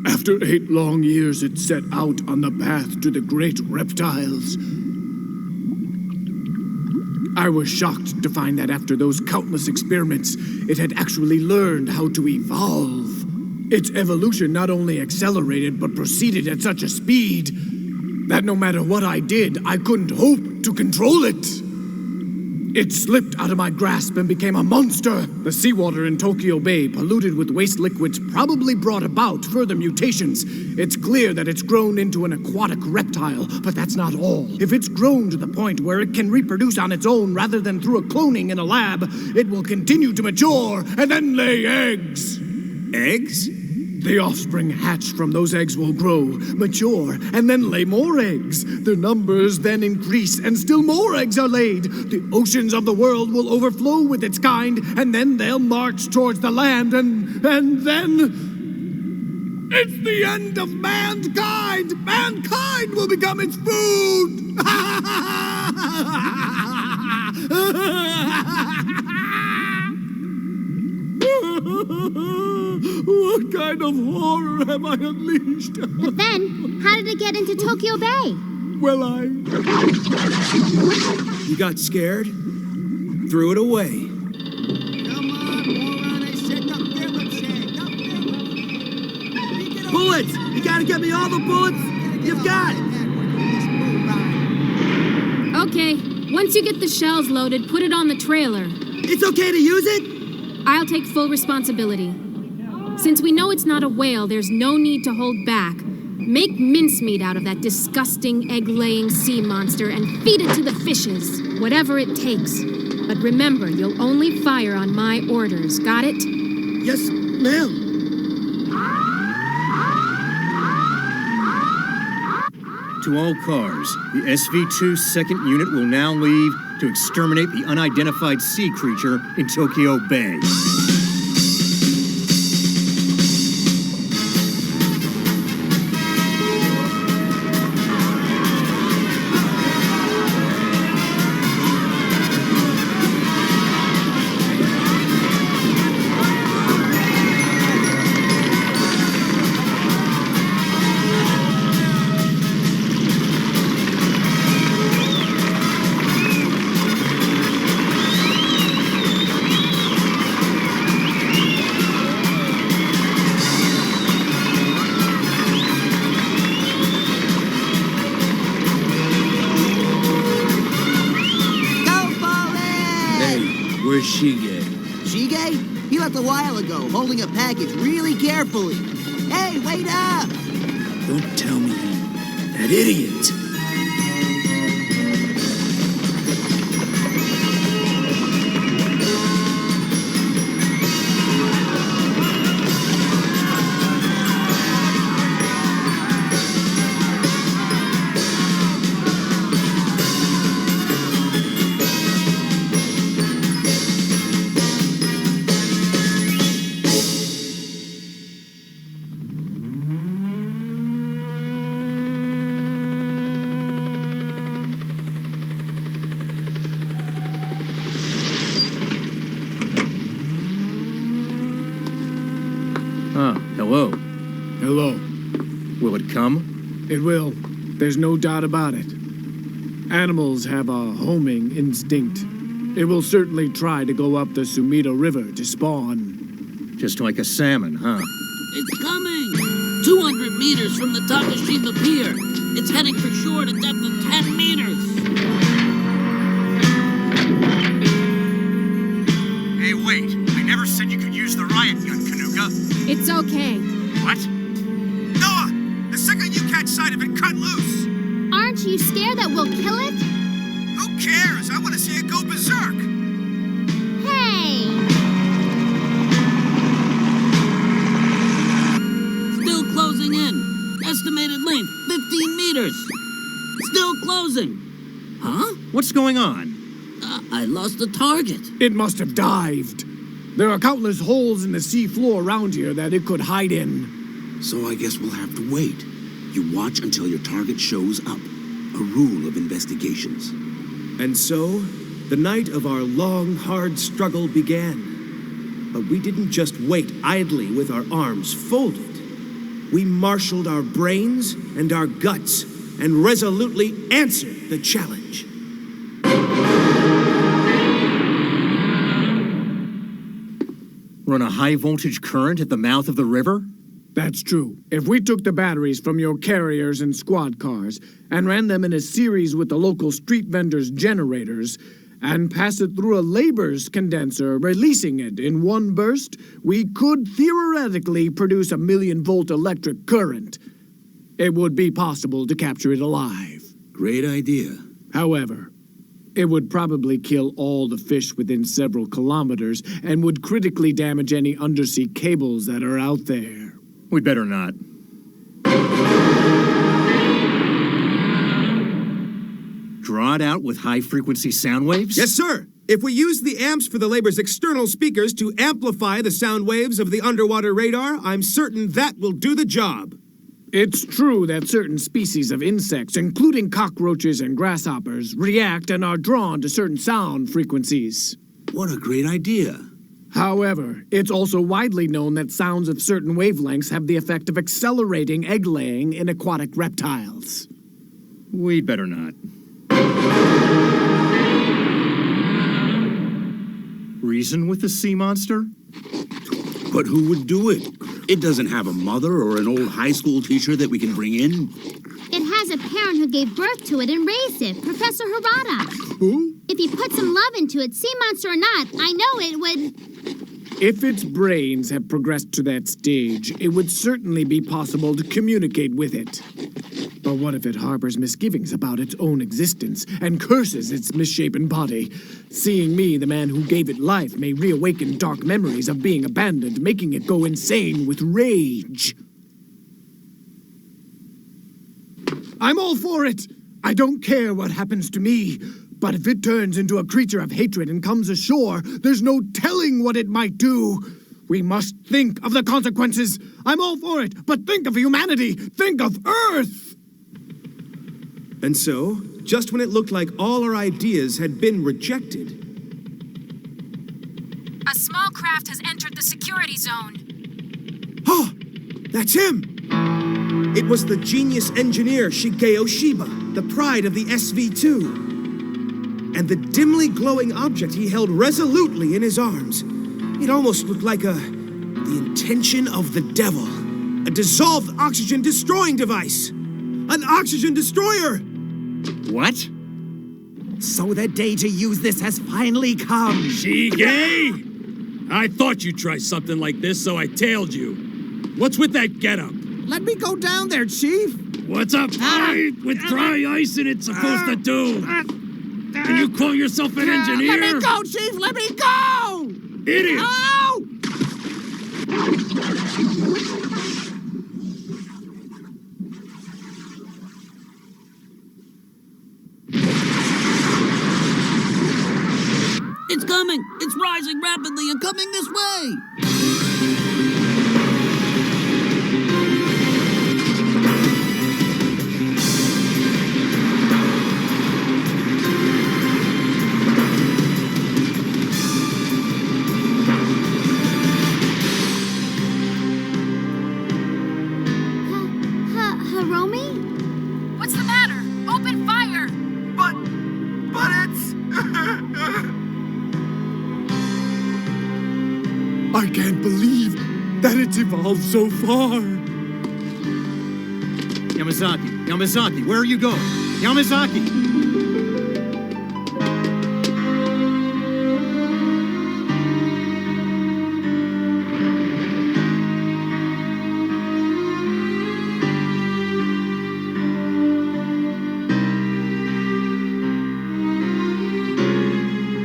Speaker 8: After 8 long years, it set out on the path to the great reptiles. I was shocked to find that after those countless experiments, it had actually learned how to evolve. Its evolution not only accelerated, but proceeded at such a speed that no matter what I did, I couldn't hope to control it. It slipped out of my grasp and became a monster. The seawater in Tokyo Bay, polluted with waste liquids, probably brought about further mutations. It's clear that it's grown into an aquatic reptile, but that's not all. If it's grown to the point where it can reproduce on its own rather than through a cloning in a lab, it will continue to mature and then lay eggs.
Speaker 25: Eggs?
Speaker 8: The offspring hatched from those eggs will grow, mature, and then lay more eggs. Their numbers then increase, and still more eggs are laid. The oceans of the world will overflow with its kind, and then they'll march towards the land, and then...
Speaker 7: It's the end of mankind! Mankind will become its food! What kind of horror have I unleashed?
Speaker 5: But then, how did it get into Tokyo Bay?
Speaker 7: Well,
Speaker 25: You got scared? Threw it away.
Speaker 13: Bullets! You gotta get me all the bullets you've got!
Speaker 9: Okay, once you get the shells loaded, put it on the trailer.
Speaker 13: It's okay to use it?
Speaker 9: I'll take full responsibility. Since we know it's not a whale, there's no need to hold back. Make mincemeat out of that disgusting egg-laying sea monster and feed it to the fishes, whatever it takes. But remember, you'll only fire on my orders, got it?
Speaker 13: Yes, ma'am.
Speaker 15: To all cars, the SV-2 second unit will now leave to exterminate the unidentified sea creature in Tokyo Bay.
Speaker 12: Where's Shige?
Speaker 3: Shige? He left a while ago, holding a package really carefully. Hey, wait up!
Speaker 12: Don't tell me that idiot.
Speaker 15: Hello.
Speaker 17: Hello.
Speaker 15: Will it come?
Speaker 17: It will. There's no doubt about it. Animals have a homing instinct. It will certainly try to go up the Sumida River to spawn.
Speaker 15: Just like a salmon, huh?
Speaker 6: It's coming! 200 meters from the Takashima Pier. It's heading for shore at a depth of 10 meters.
Speaker 19: Hey, wait. I never said you could use the riot gun, Kanuga.
Speaker 9: It's okay.
Speaker 19: What? Noah! The second you catch sight of it, cut loose!
Speaker 5: Aren't you scared that we'll kill it?
Speaker 19: Who cares? I want to see it go berserk!
Speaker 5: Hey!
Speaker 6: Still closing in. Estimated length, 15 meters. Still closing. Huh?
Speaker 15: What's going on?
Speaker 6: I lost the target.
Speaker 17: It must have dived. There are countless holes in the sea floor around here that it could hide in.
Speaker 18: So I guess we'll have to wait. You watch until your target shows up. A rule of investigations.
Speaker 25: And so, the night of our long, hard struggle began. But we didn't just wait idly with our arms folded. We marshaled our brains and our guts and resolutely answered the challenge.
Speaker 15: Run a high-voltage current at the mouth of the river?
Speaker 17: That's true. If we took the batteries from your carriers and squad cars and ran them in a series with the local street vendors' generators and passed it through a labor's condenser, releasing it in one burst, we could theoretically produce a 1,000,000-volt electric current. It would be possible to capture it alive.
Speaker 18: Great idea.
Speaker 17: However, it would probably kill all the fish within several kilometers and would critically damage any undersea cables that are out there.
Speaker 15: We'd better not. Draw it out with high-frequency sound waves?
Speaker 25: Yes, sir. If we use the amps for the labor's external speakers to amplify the sound waves of the underwater radar, I'm certain that will do the job.
Speaker 8: It's true that certain species of insects, including cockroaches and grasshoppers, react and are drawn to certain sound frequencies.
Speaker 18: What a great idea.
Speaker 8: However, it's also widely known that sounds of certain wavelengths have the effect of accelerating egg-laying in aquatic reptiles.
Speaker 15: We'd better not. Reason with the sea monster?
Speaker 18: But who would do it? It doesn't have a mother or an old high school teacher that we can bring in.
Speaker 5: It has a parent who gave birth to it and raised it, Professor Harada.
Speaker 8: Who?
Speaker 5: If you put some love into it, sea monster or not, I know it would...
Speaker 8: If its brains have progressed to that stage, it would certainly be possible to communicate with it. But what if it harbors misgivings about its own existence and curses its misshapen body? Seeing me, the man who gave it life, may reawaken dark memories of being abandoned, making it go insane with rage. I'm all for it. I don't care what happens to me. But if it turns into a creature of hatred and comes ashore, there's no telling what it might do. We must think of the consequences. I'm all for it, but think of humanity. Think of Earth.
Speaker 25: And so, just when it looked like all our ideas had been rejected...
Speaker 9: A small craft has entered the security zone.
Speaker 25: Oh, that's him! It was the genius engineer Shigeo Shiba, the pride of the SV2. And the dimly glowing object he held resolutely in his arms. It almost looked like the intention of the devil. A dissolved oxygen destroying device. An oxygen destroyer!
Speaker 13: What? So the day to use this has finally come.
Speaker 2: Shige! I thought you'd try something like this, so I tailed you. What's with that getup?
Speaker 13: Let me go down there, Chief.
Speaker 2: What's up, with dry ice in it supposed to do? And you call yourself an engineer?
Speaker 13: Let me go, Chief! Let me go!
Speaker 2: Idiot!
Speaker 13: Ow!
Speaker 6: It's coming! It's rising rapidly and coming this way!
Speaker 9: What's the matter? Open fire!
Speaker 7: But it's...
Speaker 8: I can't believe that it's evolved so far.
Speaker 15: Yamazaki, where are you going? Yamazaki!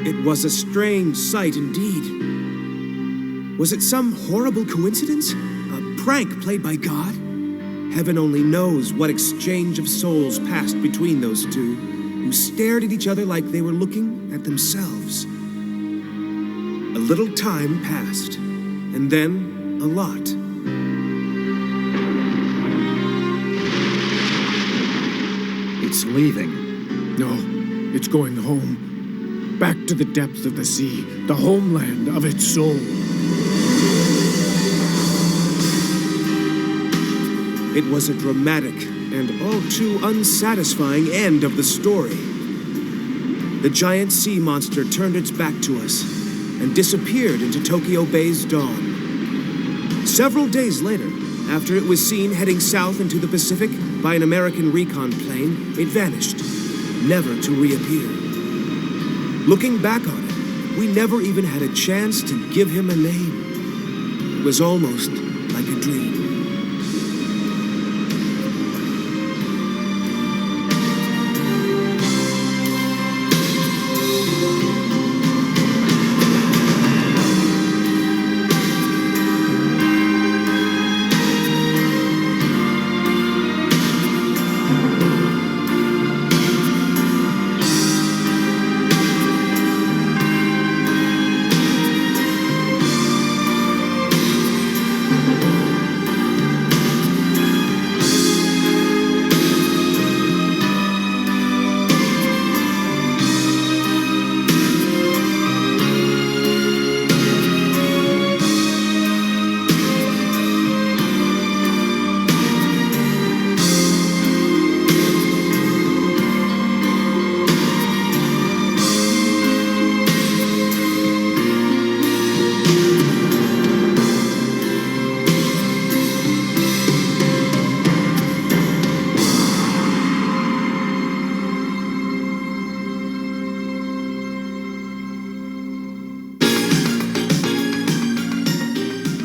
Speaker 25: It was a strange sight indeed. Was it some horrible coincidence? A prank played by God? Heaven only knows what exchange of souls passed between those two, who stared at each other like they were looking at themselves. A little time passed, and then a lot.
Speaker 15: It's leaving.
Speaker 8: No, it's going home. Back to the depths of the sea, the homeland of its soul.
Speaker 25: It was a dramatic and all too unsatisfying end of the story. The giant sea monster turned its back to us and disappeared into Tokyo Bay's dawn. Several days later, after it was seen heading south into the Pacific by an American recon plane, it vanished, never to reappear. Looking back on it, we never even had a chance to give him a name. It was almost like a dream.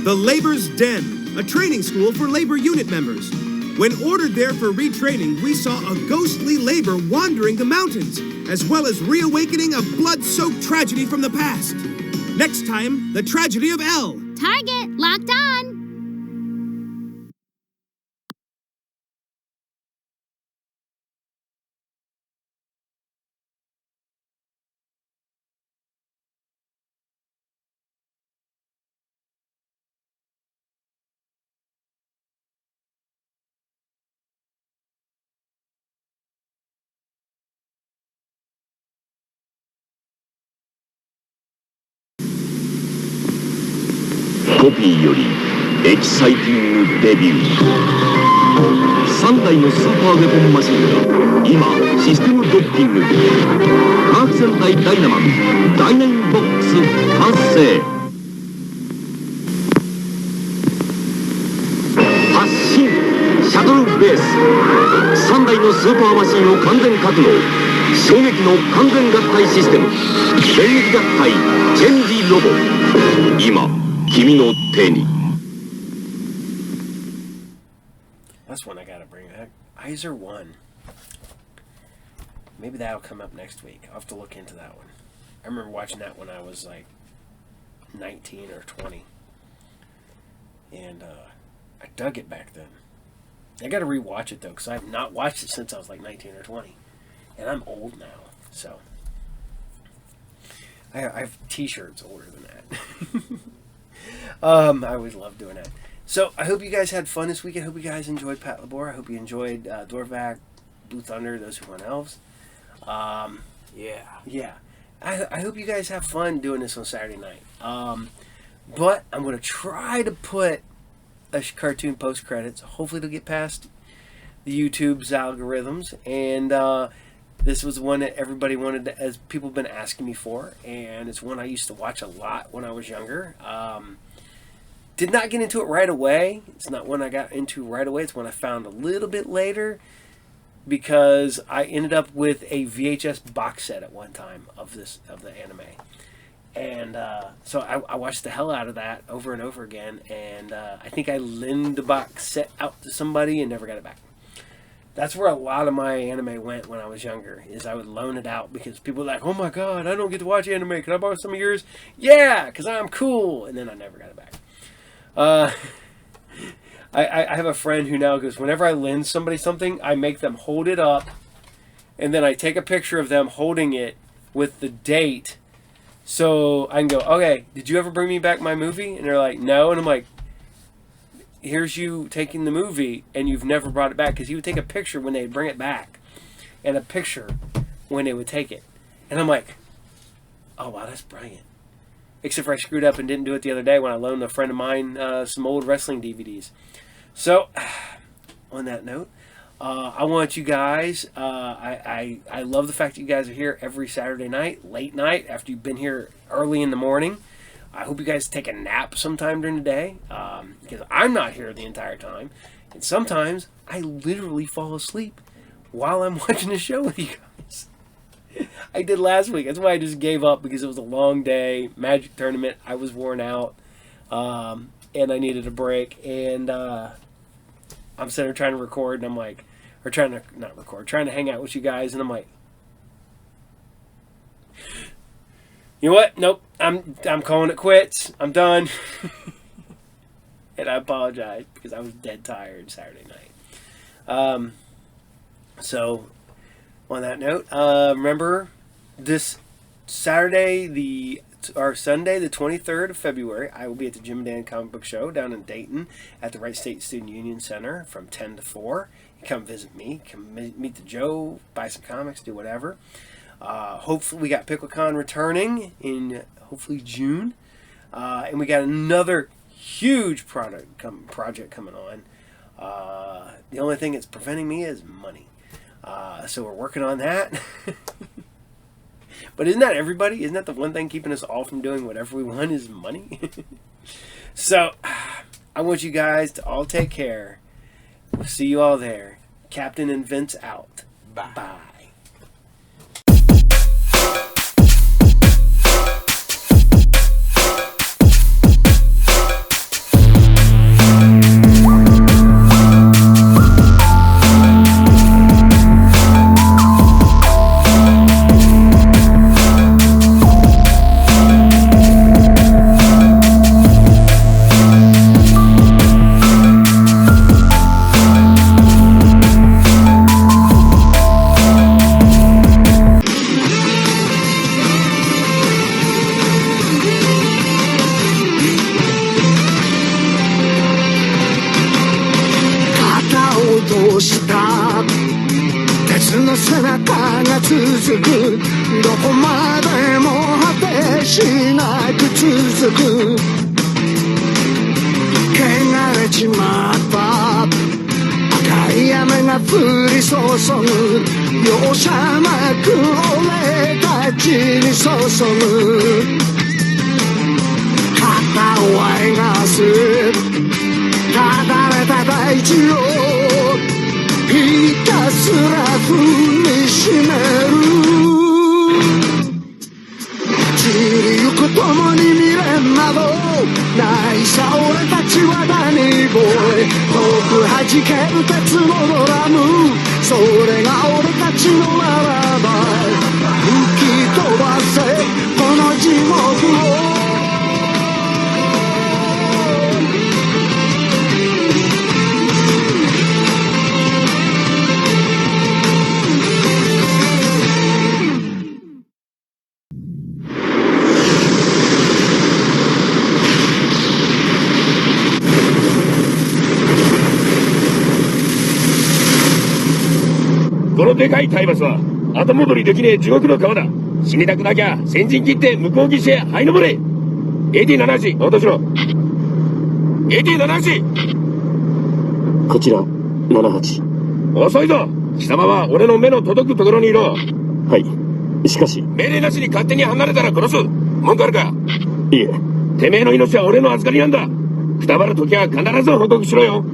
Speaker 25: The Labor's Den, a training school for labor unit members. When ordered there for retraining, we saw a ghostly labor wandering the mountains, as well as reawakening a blood-soaked tragedy from the past. Next time, the tragedy of L.
Speaker 5: Target, locked on.
Speaker 1: コピーよりエキサイティングデビュー。3台のスーパーウェポンマシンが今システムドッキング。科学戦隊ダイナマンダイナインボックス完成。発進シャトルベース。3台のスーパーマシンを完全格納。衝撃の完全合体システム。電撃合体チェンジロボ。今君の手に。
Speaker 11: That's one I gotta bring back. Iser 1. Maybe that'll come up next week. I'll have to look into that one. I remember watching that when I was like 19 or 20. And I dug it back then. I gotta rewatch it though, because I have not watched it since I was like 19 or 20. And I'm old now, so. I have t-shirts older than that. I always love doing that. So I hope you guys had fun this weekend. I hope you guys enjoyed Patlabor. I hope you enjoyed Dorvack, Blue Thunder, those who want elves. Yeah. I hope you guys have fun doing this on Saturday night. But I'm going to try to put a cartoon post-credits. Hopefully it'll get past the YouTube's algorithms. And this was one that everybody wanted to, as people have been asking me for. And it's one I used to watch a lot when I was younger. Did not get into it right away. It's not one I got into right away. It's one I found a little bit later because I ended up with a VHS box set at one time of the anime. And so I watched the hell out of that over and over again. And I think I lent the box set out to somebody and never got it back. That's where a lot of my anime went when I was younger, is I would loan it out because people were like, oh my god, I don't get to watch anime. Can I borrow some of yours? Yeah, because I'm cool. And then I never got it back. I have a friend who now goes, whenever I lend somebody something, I make them hold it up, and then I take a picture of them holding it with the date, so I can go, okay, did you ever bring me back my movie? And they're like, no. And I'm like, here's you taking the movie, and you've never brought it back, because he would take a picture when they'd bring it back, and a picture when they would take it. And I'm like, oh, wow, that's brilliant. Except for I screwed up and didn't do it the other day when I loaned a friend of mine some old wrestling DVDs. So, on that note, I want you guys, I love the fact that you guys are here every Saturday night, late night, after you've been here early in the morning. I hope you guys take a nap sometime during the day, because I'm not here the entire time. And sometimes I literally fall asleep while I'm watching the show with you guys. I did last week. That's why I just gave up, because it was a long day. Magic tournament. I was worn out. And I needed a break. And I'm sitting there trying to record. And I'm like, or trying to, not record, trying to hang out with you guys. And I'm like, you know what? Nope. I'm calling it quits. I'm done. And I apologize because I was dead tired Saturday night. So, on that note, remember this Saturday, Sunday, the 23rd of February, I will be at the Jim and Dan Comic Book Show down in Dayton at the Wright State Student Union Center from 10 to 4. You come visit me, come meet the Joe, buy some comics, do whatever. Hopefully, we got PickleCon returning in hopefully June, and we got another huge project coming on. The only thing that's preventing me is money. So we're working on that. But isn't that everybody? Isn't that the one thing keeping us all from doing whatever we want is money? So I want you guys to all take care. We'll see you all there. Captain and Vince out. Bye. Bye.
Speaker 7: の背中が続くどこまでも果てしなく続く汚れちまった赤い雨が降り注ぐ容赦なく俺たちに注ぐ肩をあいがすただれた大地をひたすら踏みしめる散りゆく共に未練などないさ俺たちはダニーボーイ遠く弾ける鉄のドラムそれが俺たちのならば吹き飛ばせこの地獄を
Speaker 4: このでかい体罰は後戻りできねえ地獄の川だ。死にたくなきゃ先陣切って向こう岸へ這い登れ。 AT78 落としろ。 AT78
Speaker 20: こちら78。
Speaker 4: 遅いぞ。貴様は俺の目の届くところにいろ。
Speaker 20: はい。しかし
Speaker 4: 命令なしに勝手に離れたら殺す。文句あるか。
Speaker 20: いえ。
Speaker 4: てめえの命は俺の預かりなんだ。くたばるときは必ず報告しろよ。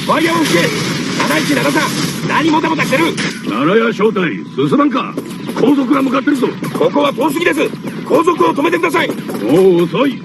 Speaker 4: ワイヤーを吹け。7173、何もたもたしてる。
Speaker 22: 奈良屋正体進まんか。後続が向かってるぞ。
Speaker 4: ここは遠すぎです。後続を止めてください。
Speaker 22: もう遅い。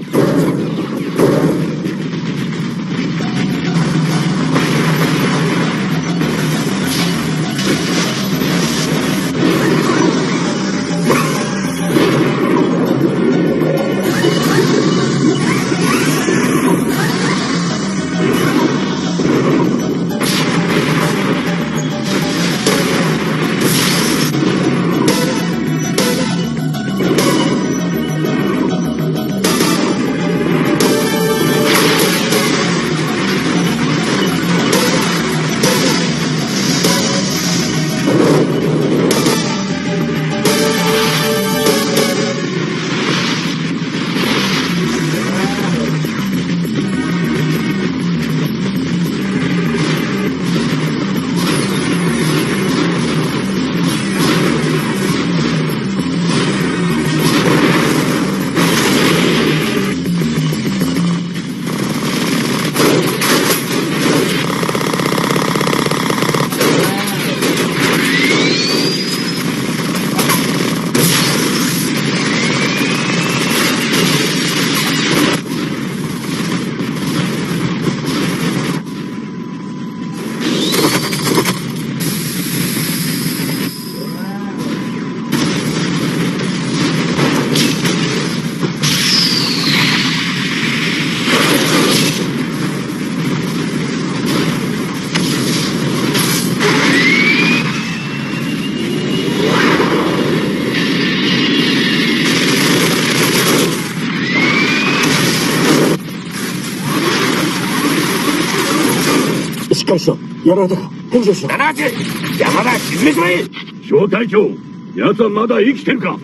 Speaker 20: かりしろ。やられたか。返事をしろ。
Speaker 4: 78、山田、沈めちまえ。
Speaker 22: 小隊長、奴はまだ生きてるか。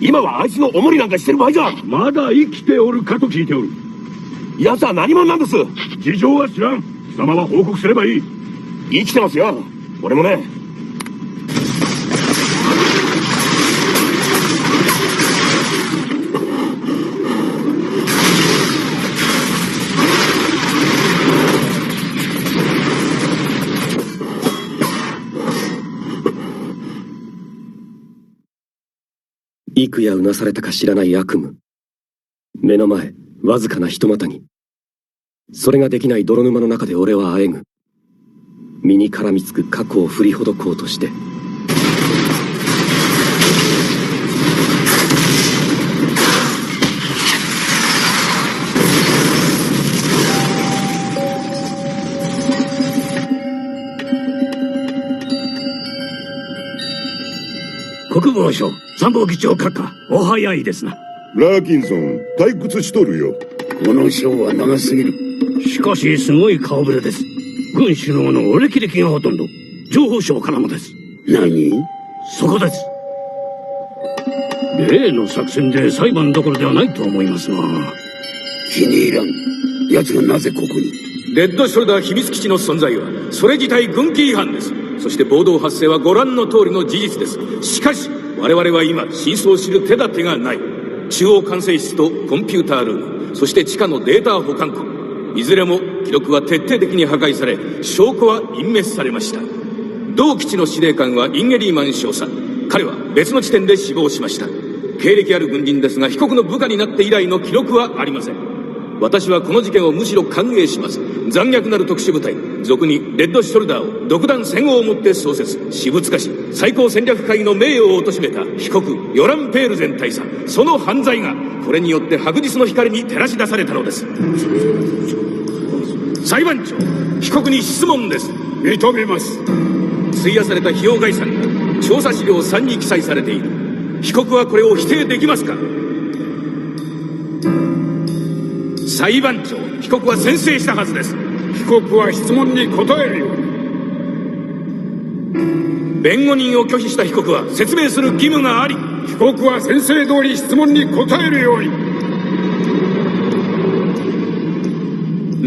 Speaker 4: 今はあいつのおもりなんかしてる場合じゃ。
Speaker 22: まだ生きておるかと聞いておる。
Speaker 4: 奴は何者なんです？
Speaker 22: 事情は知らん。貴様は報告すればいい。
Speaker 4: 生きてますよ。俺もね。
Speaker 20: 幾夜うなされたか知らない悪夢。目の前、わずかな一股に。それができない泥沼の中で俺はあえぐ。身に絡みつく過去を振りほどこうとして。
Speaker 22: 国防省参謀議長閣下、お早いですな。
Speaker 10: ラーキンソン、退屈しとるよ。
Speaker 22: この章は長すぎる。しかしすごい顔ぶれです。軍首脳のお歴々がほとんど。情報省からもです。何？そこです。例の作戦で裁判どころではないと思いますが。気に入らん。奴がなぜここに？
Speaker 14: レッドショルダー秘密基地の存在は、それ自体軍規違反です。そして暴動発生はご覧の通りの事実です。しかし、我々は今、真相を知る手立てがない。中央管制室とコンピュータールーム、そして地下のデータ保管庫。いずれも記録は徹底的に破壊され、証拠は隠滅されました。同基地の司令官はインゲリーマン少佐。彼は別の地点で死亡しました。経歴ある軍人ですが、被告の部下になって以来の記録はありません。私はこの事件をむしろ歓迎します。残虐なる特殊部隊、俗にレッドショルダーを独断専横をもって創設、私物化し、最高戦略会議の名誉を貶めた被告、ヨラン・ペールゼン大佐。その犯罪が、これによって白日の光に照らし出されたのです。裁判長、被告に質問です。認めます。費やされた費用概算が調査資料3に記載されている。被告はこれを否定できますか？裁判長、被告は宣誓したはずです。被告は質問に答えるように。弁護人を拒否した被告は説明する義務があり、被告は宣誓通り質問に答えるように。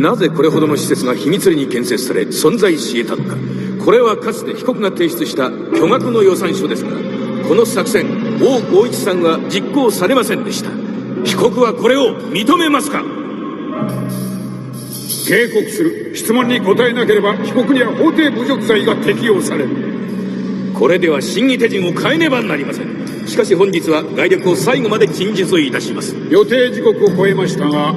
Speaker 14: なぜこれほどの施設が秘密裏に建設され存在し得たのか。これはかつて被告が提出した巨額の予算書ですが、この作戦、王剛一さんは実行されませんでした。被告はこれを認めますか？警告する。質問に答えなければ被告には法廷侮辱罪が適用される。これでは審議手順を変えねばなりません。しかし本日は概略を最後まで陳述いたします。予定時刻を超えましたが、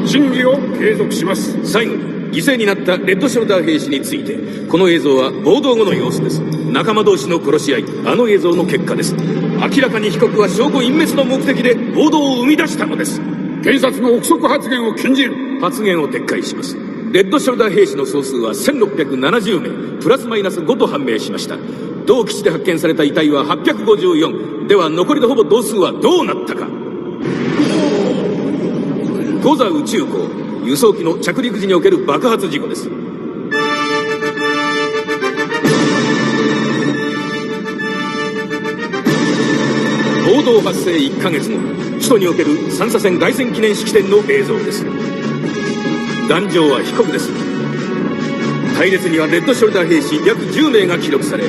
Speaker 14: 審議を継続します。最後に犠牲になったレッドショルダー兵士について、この映像は暴動後の様子です。仲間同士の殺し合い、あの映像の結果です。明らかに被告は証拠隠滅の目的で暴動を生み出したのです。検察の憶測発言を禁じる。発言を撤回します。レッドショルダー兵士の総数は1670名、プラスマイナス5と判明しました。同基地で発見された遺体は854。では残りのほぼ同数はどうなったか。コザ宇宙港、輸送機の着陸時における爆発事故です。暴動発生1ヶ月後、首都における三叉線凱旋記念式典の映像です。壇上は被告です。隊列にはレッドショルダー兵士約10名が記録され、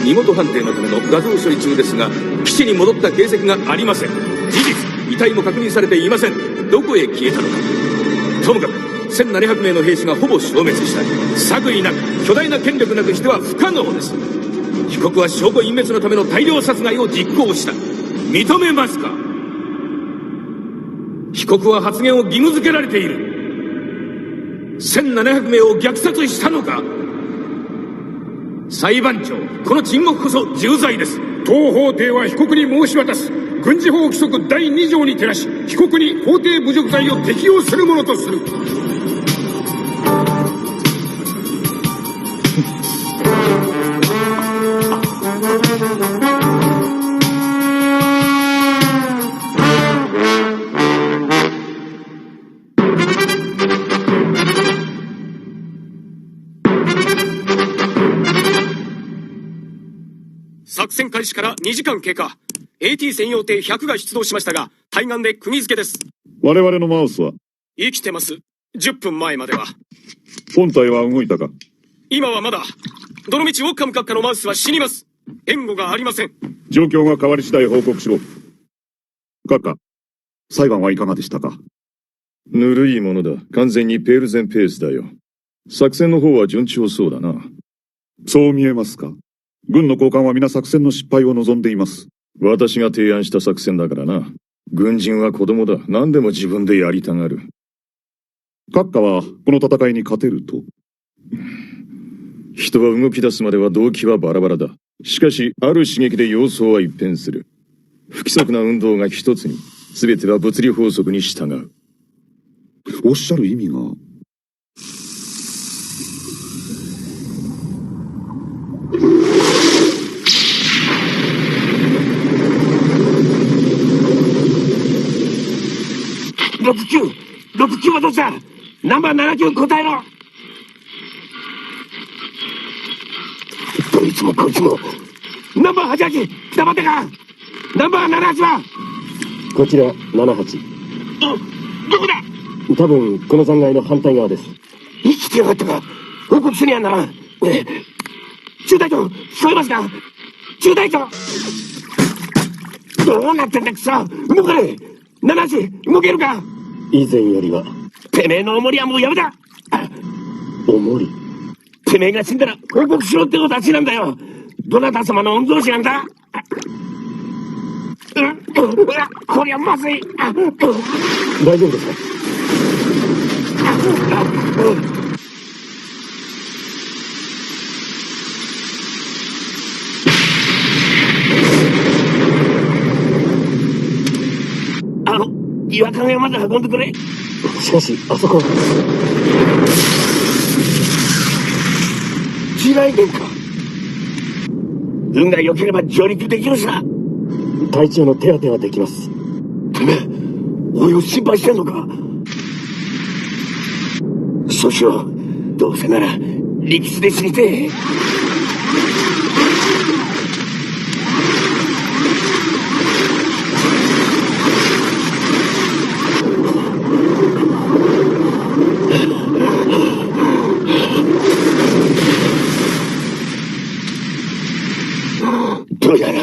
Speaker 14: 身元判定のための画像処理中ですが、基地に戻った形跡がありません。事実、遺体も確認されていません。どこへ消えたのか。ともかく1700名の兵士がほぼ消滅した。作為なく巨大な権力なくしては不可能です。被告は証拠隠滅のための大量殺害を実行した。認めますか？被告は発言を義務付けられている。1700名を虐殺したのか？裁判長、この沈黙こそ重罪です。当法廷は被告に申し渡す。軍事法規則第2条に照らし、被告に法廷侮辱罪を適用するものとする。
Speaker 3: 作戦開始から2時間経過。AT 専用艇100が出動しましたが、対岸で釘付けです。
Speaker 10: 我々のマウスは
Speaker 3: 生きてます。10分前までは。
Speaker 10: 本体は動いたか？
Speaker 3: 今はまだ。どのみちオッカム閣下のマウスは死にます。援護がありません。
Speaker 10: 状況が変わり次第報告しろ。閣下、裁判はいかがでしたか？
Speaker 16: ぬるいものだ。完全にペールゼンペースだよ。作戦の方は順調そうだな。
Speaker 10: そう見えますか？軍の高官は皆作戦の失敗を望んでいます。
Speaker 16: 私が提案した作戦だからな。軍人は子供だ。何でも自分でやりたがる。
Speaker 10: 閣下はこの戦いに勝てると？
Speaker 16: 人は動き出すまでは動機はバラバラだ。しかし、ある刺激で様相は一変する。不規則な運動が一つに、全ては物理法則に従う。
Speaker 10: おっしゃる意味が。
Speaker 4: 69はどうした？ナンバー79答えろ。どいつもこいつも。ナンバー88、北待てか。ナンバー78は？
Speaker 20: こちら78。
Speaker 4: どこだ？
Speaker 20: 多分この残骸の反対側です。
Speaker 4: 生きてやがったか。報告しにゃんならん。中隊長、聞こえますか？中隊長。どうなってんだくそ。動かねえ。78、動けるか？
Speaker 20: 以前よりは。
Speaker 4: てめえの重りはもうやめだ。
Speaker 20: 重り？
Speaker 4: てめえが死んだら報告しろってことは死なんだよ。どなた様の御曹司なんだ？こりゃまずい。
Speaker 20: 大丈夫ですか？
Speaker 4: 岩陰まで運んでくれ。
Speaker 20: しかし、あそこ。
Speaker 4: 地雷原か。運が良ければ上陸できるさ。
Speaker 20: 隊長の手当てはできます。
Speaker 4: てめえ、俺を心配してんのか？そうしよう。どうせなら、力士で死にてえ。どうやら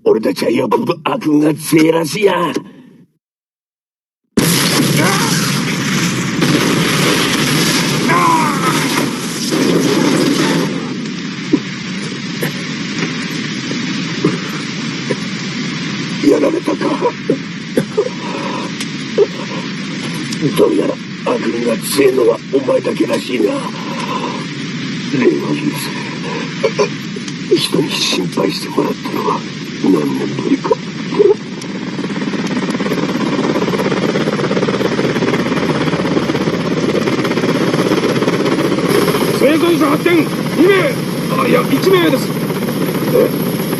Speaker 4: 俺たちはよっぽど悪運が強いらしいや。やられたか。どうやら悪運が強いのはお前だけらしいな。礼を許せ。人に心配してもらったのは何年ぶりか。
Speaker 3: 生存者発見2名、いや1名です。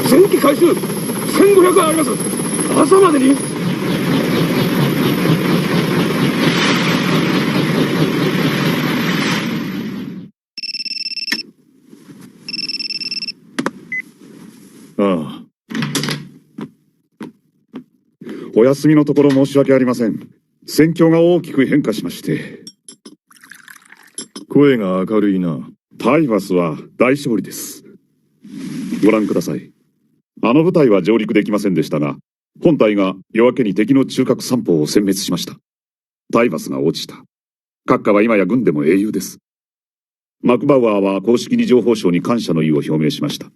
Speaker 3: 戦機回収1500あります。朝までに。
Speaker 10: ああ。お休みのところ申し訳ありません。戦況が大きく変化しまして。
Speaker 16: 声が明るいな。
Speaker 10: タイバスは大勝利です。ご覧ください。あの部隊は上陸できませんでしたが、本隊が夜明けに敵の中核三砲を殲滅しました。タイバスが落ちた。閣下は今や軍でも英雄です。マクバウアーは公式に情報省に感謝の意を表明しました。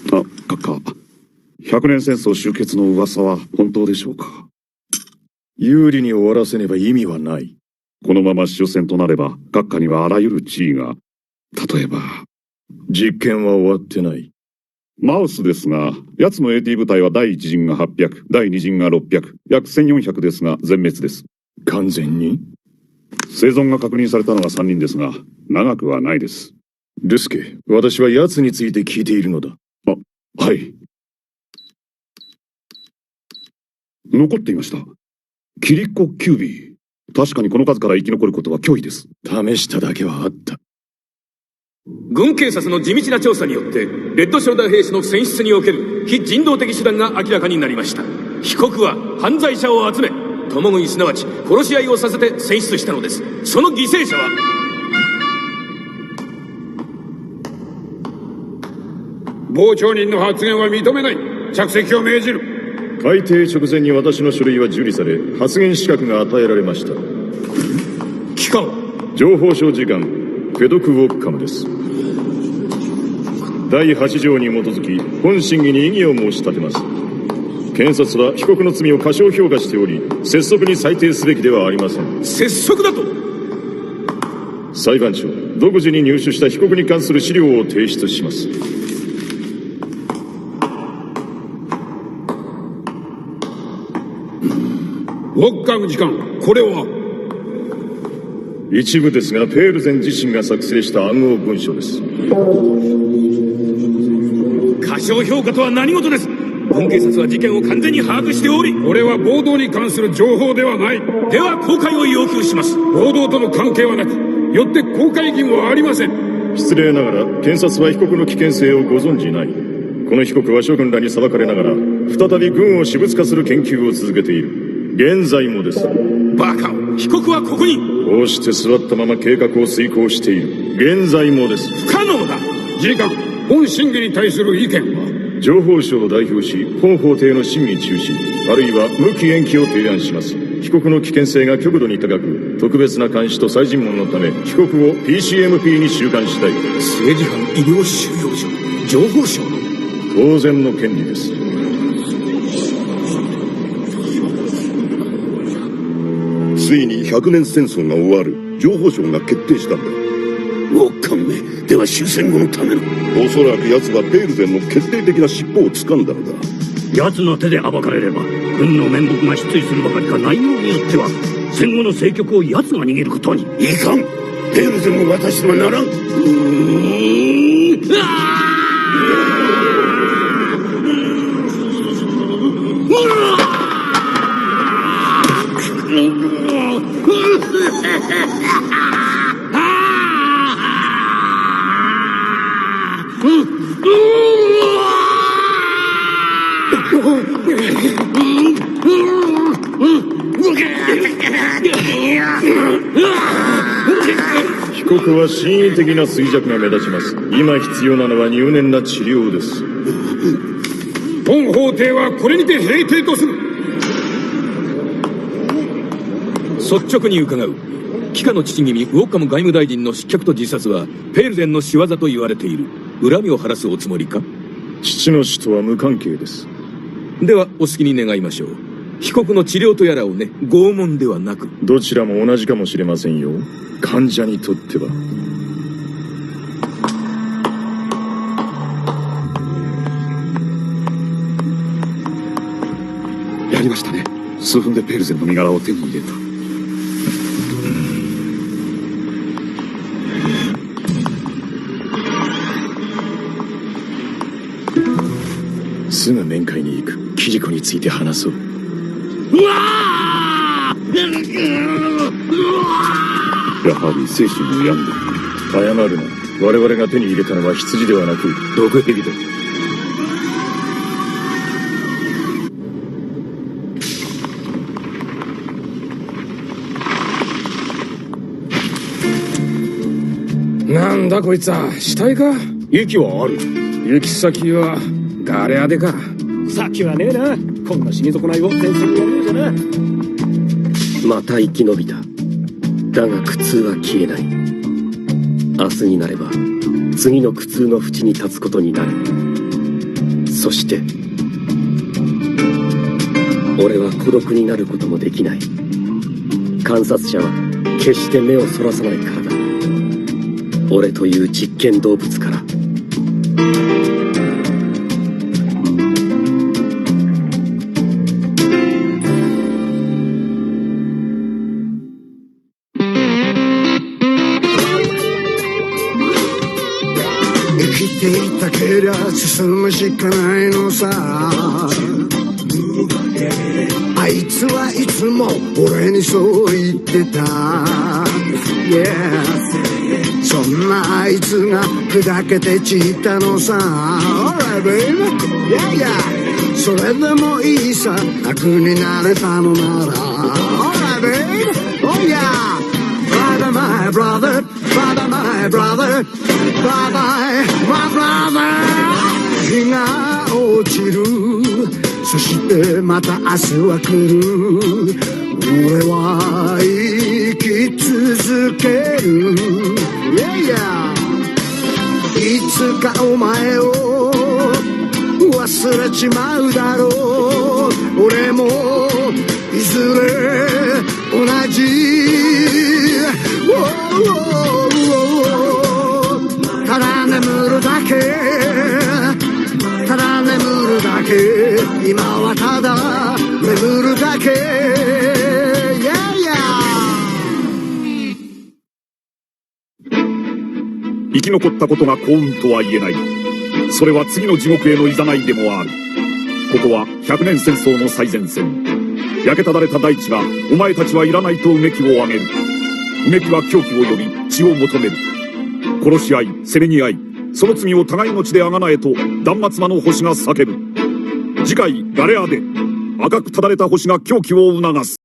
Speaker 10: 閣下、100年戦争終結の噂は本当でしょうか？
Speaker 16: 有利に終わらせねば意味はない。
Speaker 10: このまま終戦となれば、閣下にはあらゆる地位が、例えば、
Speaker 16: 実験は終わってない。
Speaker 10: マウスですが、奴の AT 部隊は第1陣が800、第2陣が600、約1400ですが全滅です。
Speaker 16: 完全に？
Speaker 10: 生存が確認されたのは3人ですが、長くはないです。
Speaker 16: ルスケ、私は奴について聞いているのだ。
Speaker 10: はい。残っていました。キリコ・キュービー。確かにこの数から生き残ることは脅威です。
Speaker 16: 試しただけはあった。
Speaker 14: 軍警察の地道な調査によって、レッドショルダー兵士の選出における非人道的手段が明らかになりました。被告は犯罪者を集め、共食いすなわち殺し合いをさせて選出したのです。その犠牲者は、
Speaker 3: 傍聴人の発言は認めない。着席を命じる。
Speaker 16: 改定直前に私の書類は受理され、発言資格が与えられました。
Speaker 3: 期間は
Speaker 16: 情報省次官フェドク・ウォッカムです。第8条に基づき本審議に異議を申し立てます。検察は被告の罪を過小評価しており、拙速に裁定すべきではありません。
Speaker 3: 拙速だと。
Speaker 16: 裁判長、独自に入手した被告に関する資料を提出します。
Speaker 3: ウォッカム次官、これは
Speaker 16: 一部ですが、ペールゼン自身が作成した暗号文書です。
Speaker 14: 過小評価とは何事です。本警察は事件を完全に把握しており、
Speaker 3: これは暴動に関する情報ではない。
Speaker 14: では公開を要求します。
Speaker 3: 暴動との関係はなく、よって公開義務はありません。
Speaker 16: 失礼ながら検察は被告の危険性をご存じない。この被告は諸君らに裁かれながら再び軍を私物化する研究を続けている。現在もです。
Speaker 14: バカ、被告はここに。
Speaker 16: こうして座ったまま計画を遂行している。現在もです。
Speaker 14: 不可能だ。
Speaker 3: 次官、本審議に対する意見は？
Speaker 16: 情報省を代表し、本法廷の審議中止、あるいは無期延期を提案します。被告の危険性が極度に高く、特別な監視と再尋問のため、被告を PCMP に収監したい。
Speaker 3: 政治犯医療収容所、情報省の
Speaker 16: 当然の権利です。
Speaker 4: ついに100年戦争が終わる。情報省が決定したんだ。
Speaker 22: わかんねえ。では終戦後のための。
Speaker 4: おそらく奴はペールゼンの決定的な尻尾を掴んだのだ。
Speaker 22: 奴の手で暴かれれば、軍の面目が失墜するばかりか、内容によっては戦後の政局を奴が握ることに。
Speaker 4: いかん。ペールゼンを渡してはならん。
Speaker 16: 被告は心理的な衰弱が目立ちます。今必要なのは入念な治療です。
Speaker 3: 本法廷はこれにて閉廷とする。
Speaker 14: 率直に伺う。帰化の父君ウォッカム外務大臣の失脚と自殺はペールゼンの仕業と言われている。恨みを晴らすおつもりか？
Speaker 16: 父の死とは無関係です。
Speaker 14: ではお好きに願いましょう。被告の治療とやらをね、拷問ではなく。
Speaker 16: どちらも同じかもしれませんよ。患者にとっては。
Speaker 3: やりましたね。数分でペールゼンの身柄を手に入れた。
Speaker 16: すぐ面会に行く。キリコについて話そう。やはり精神を病んでいる。謝るな。我々が手に入れたのは羊ではなく毒蛇だ。
Speaker 3: なんだこいつは。死体か？
Speaker 16: 息はある。
Speaker 3: 行き先はガレアデか。
Speaker 13: 先はねえな。こんな死に損ないを伝説やるようじゃな。
Speaker 20: また生き延びた。だが苦痛は消えない。明日になれば次の苦痛の淵に立つことになる。そして俺は孤独になることもできない。観察者は決して目をそらさないからだ。俺という実験動物から。
Speaker 7: 生きていたけりゃ進むしかないのさ。あいつはいつも俺にそう言ってた、yeah、そんなあいつが砕けて散ったのさ。 Alright baby、 yeah yeah、 それでもいいさ、楽になれたのなら。 Alright baby、 oh yeah、 Brother my brother、 Brother my brother、 Brother my brother、 日が落ちる、そしてまた明日は来る、俺は生き続ける、yeah yeah、 いつかお前を忘れちまうだろう、俺もいずれ同じ、ただ眠るだけ、ただ眠るだけ、今はただ眠るだけ、yeah
Speaker 10: yeah、 生き残ったことが幸運とは言えない。それは次の地獄への誘いでもある。ここは100年戦争の最前線。焼けただれた大地がお前たちはいらないとうめきを上げる。うめきは狂気を呼び血を求める。殺し合い、せめぎ合い、その罪を互いの血であがなえと断末魔の星が叫ぶ。次回ガレアで赤くただれた星が狂気を促す。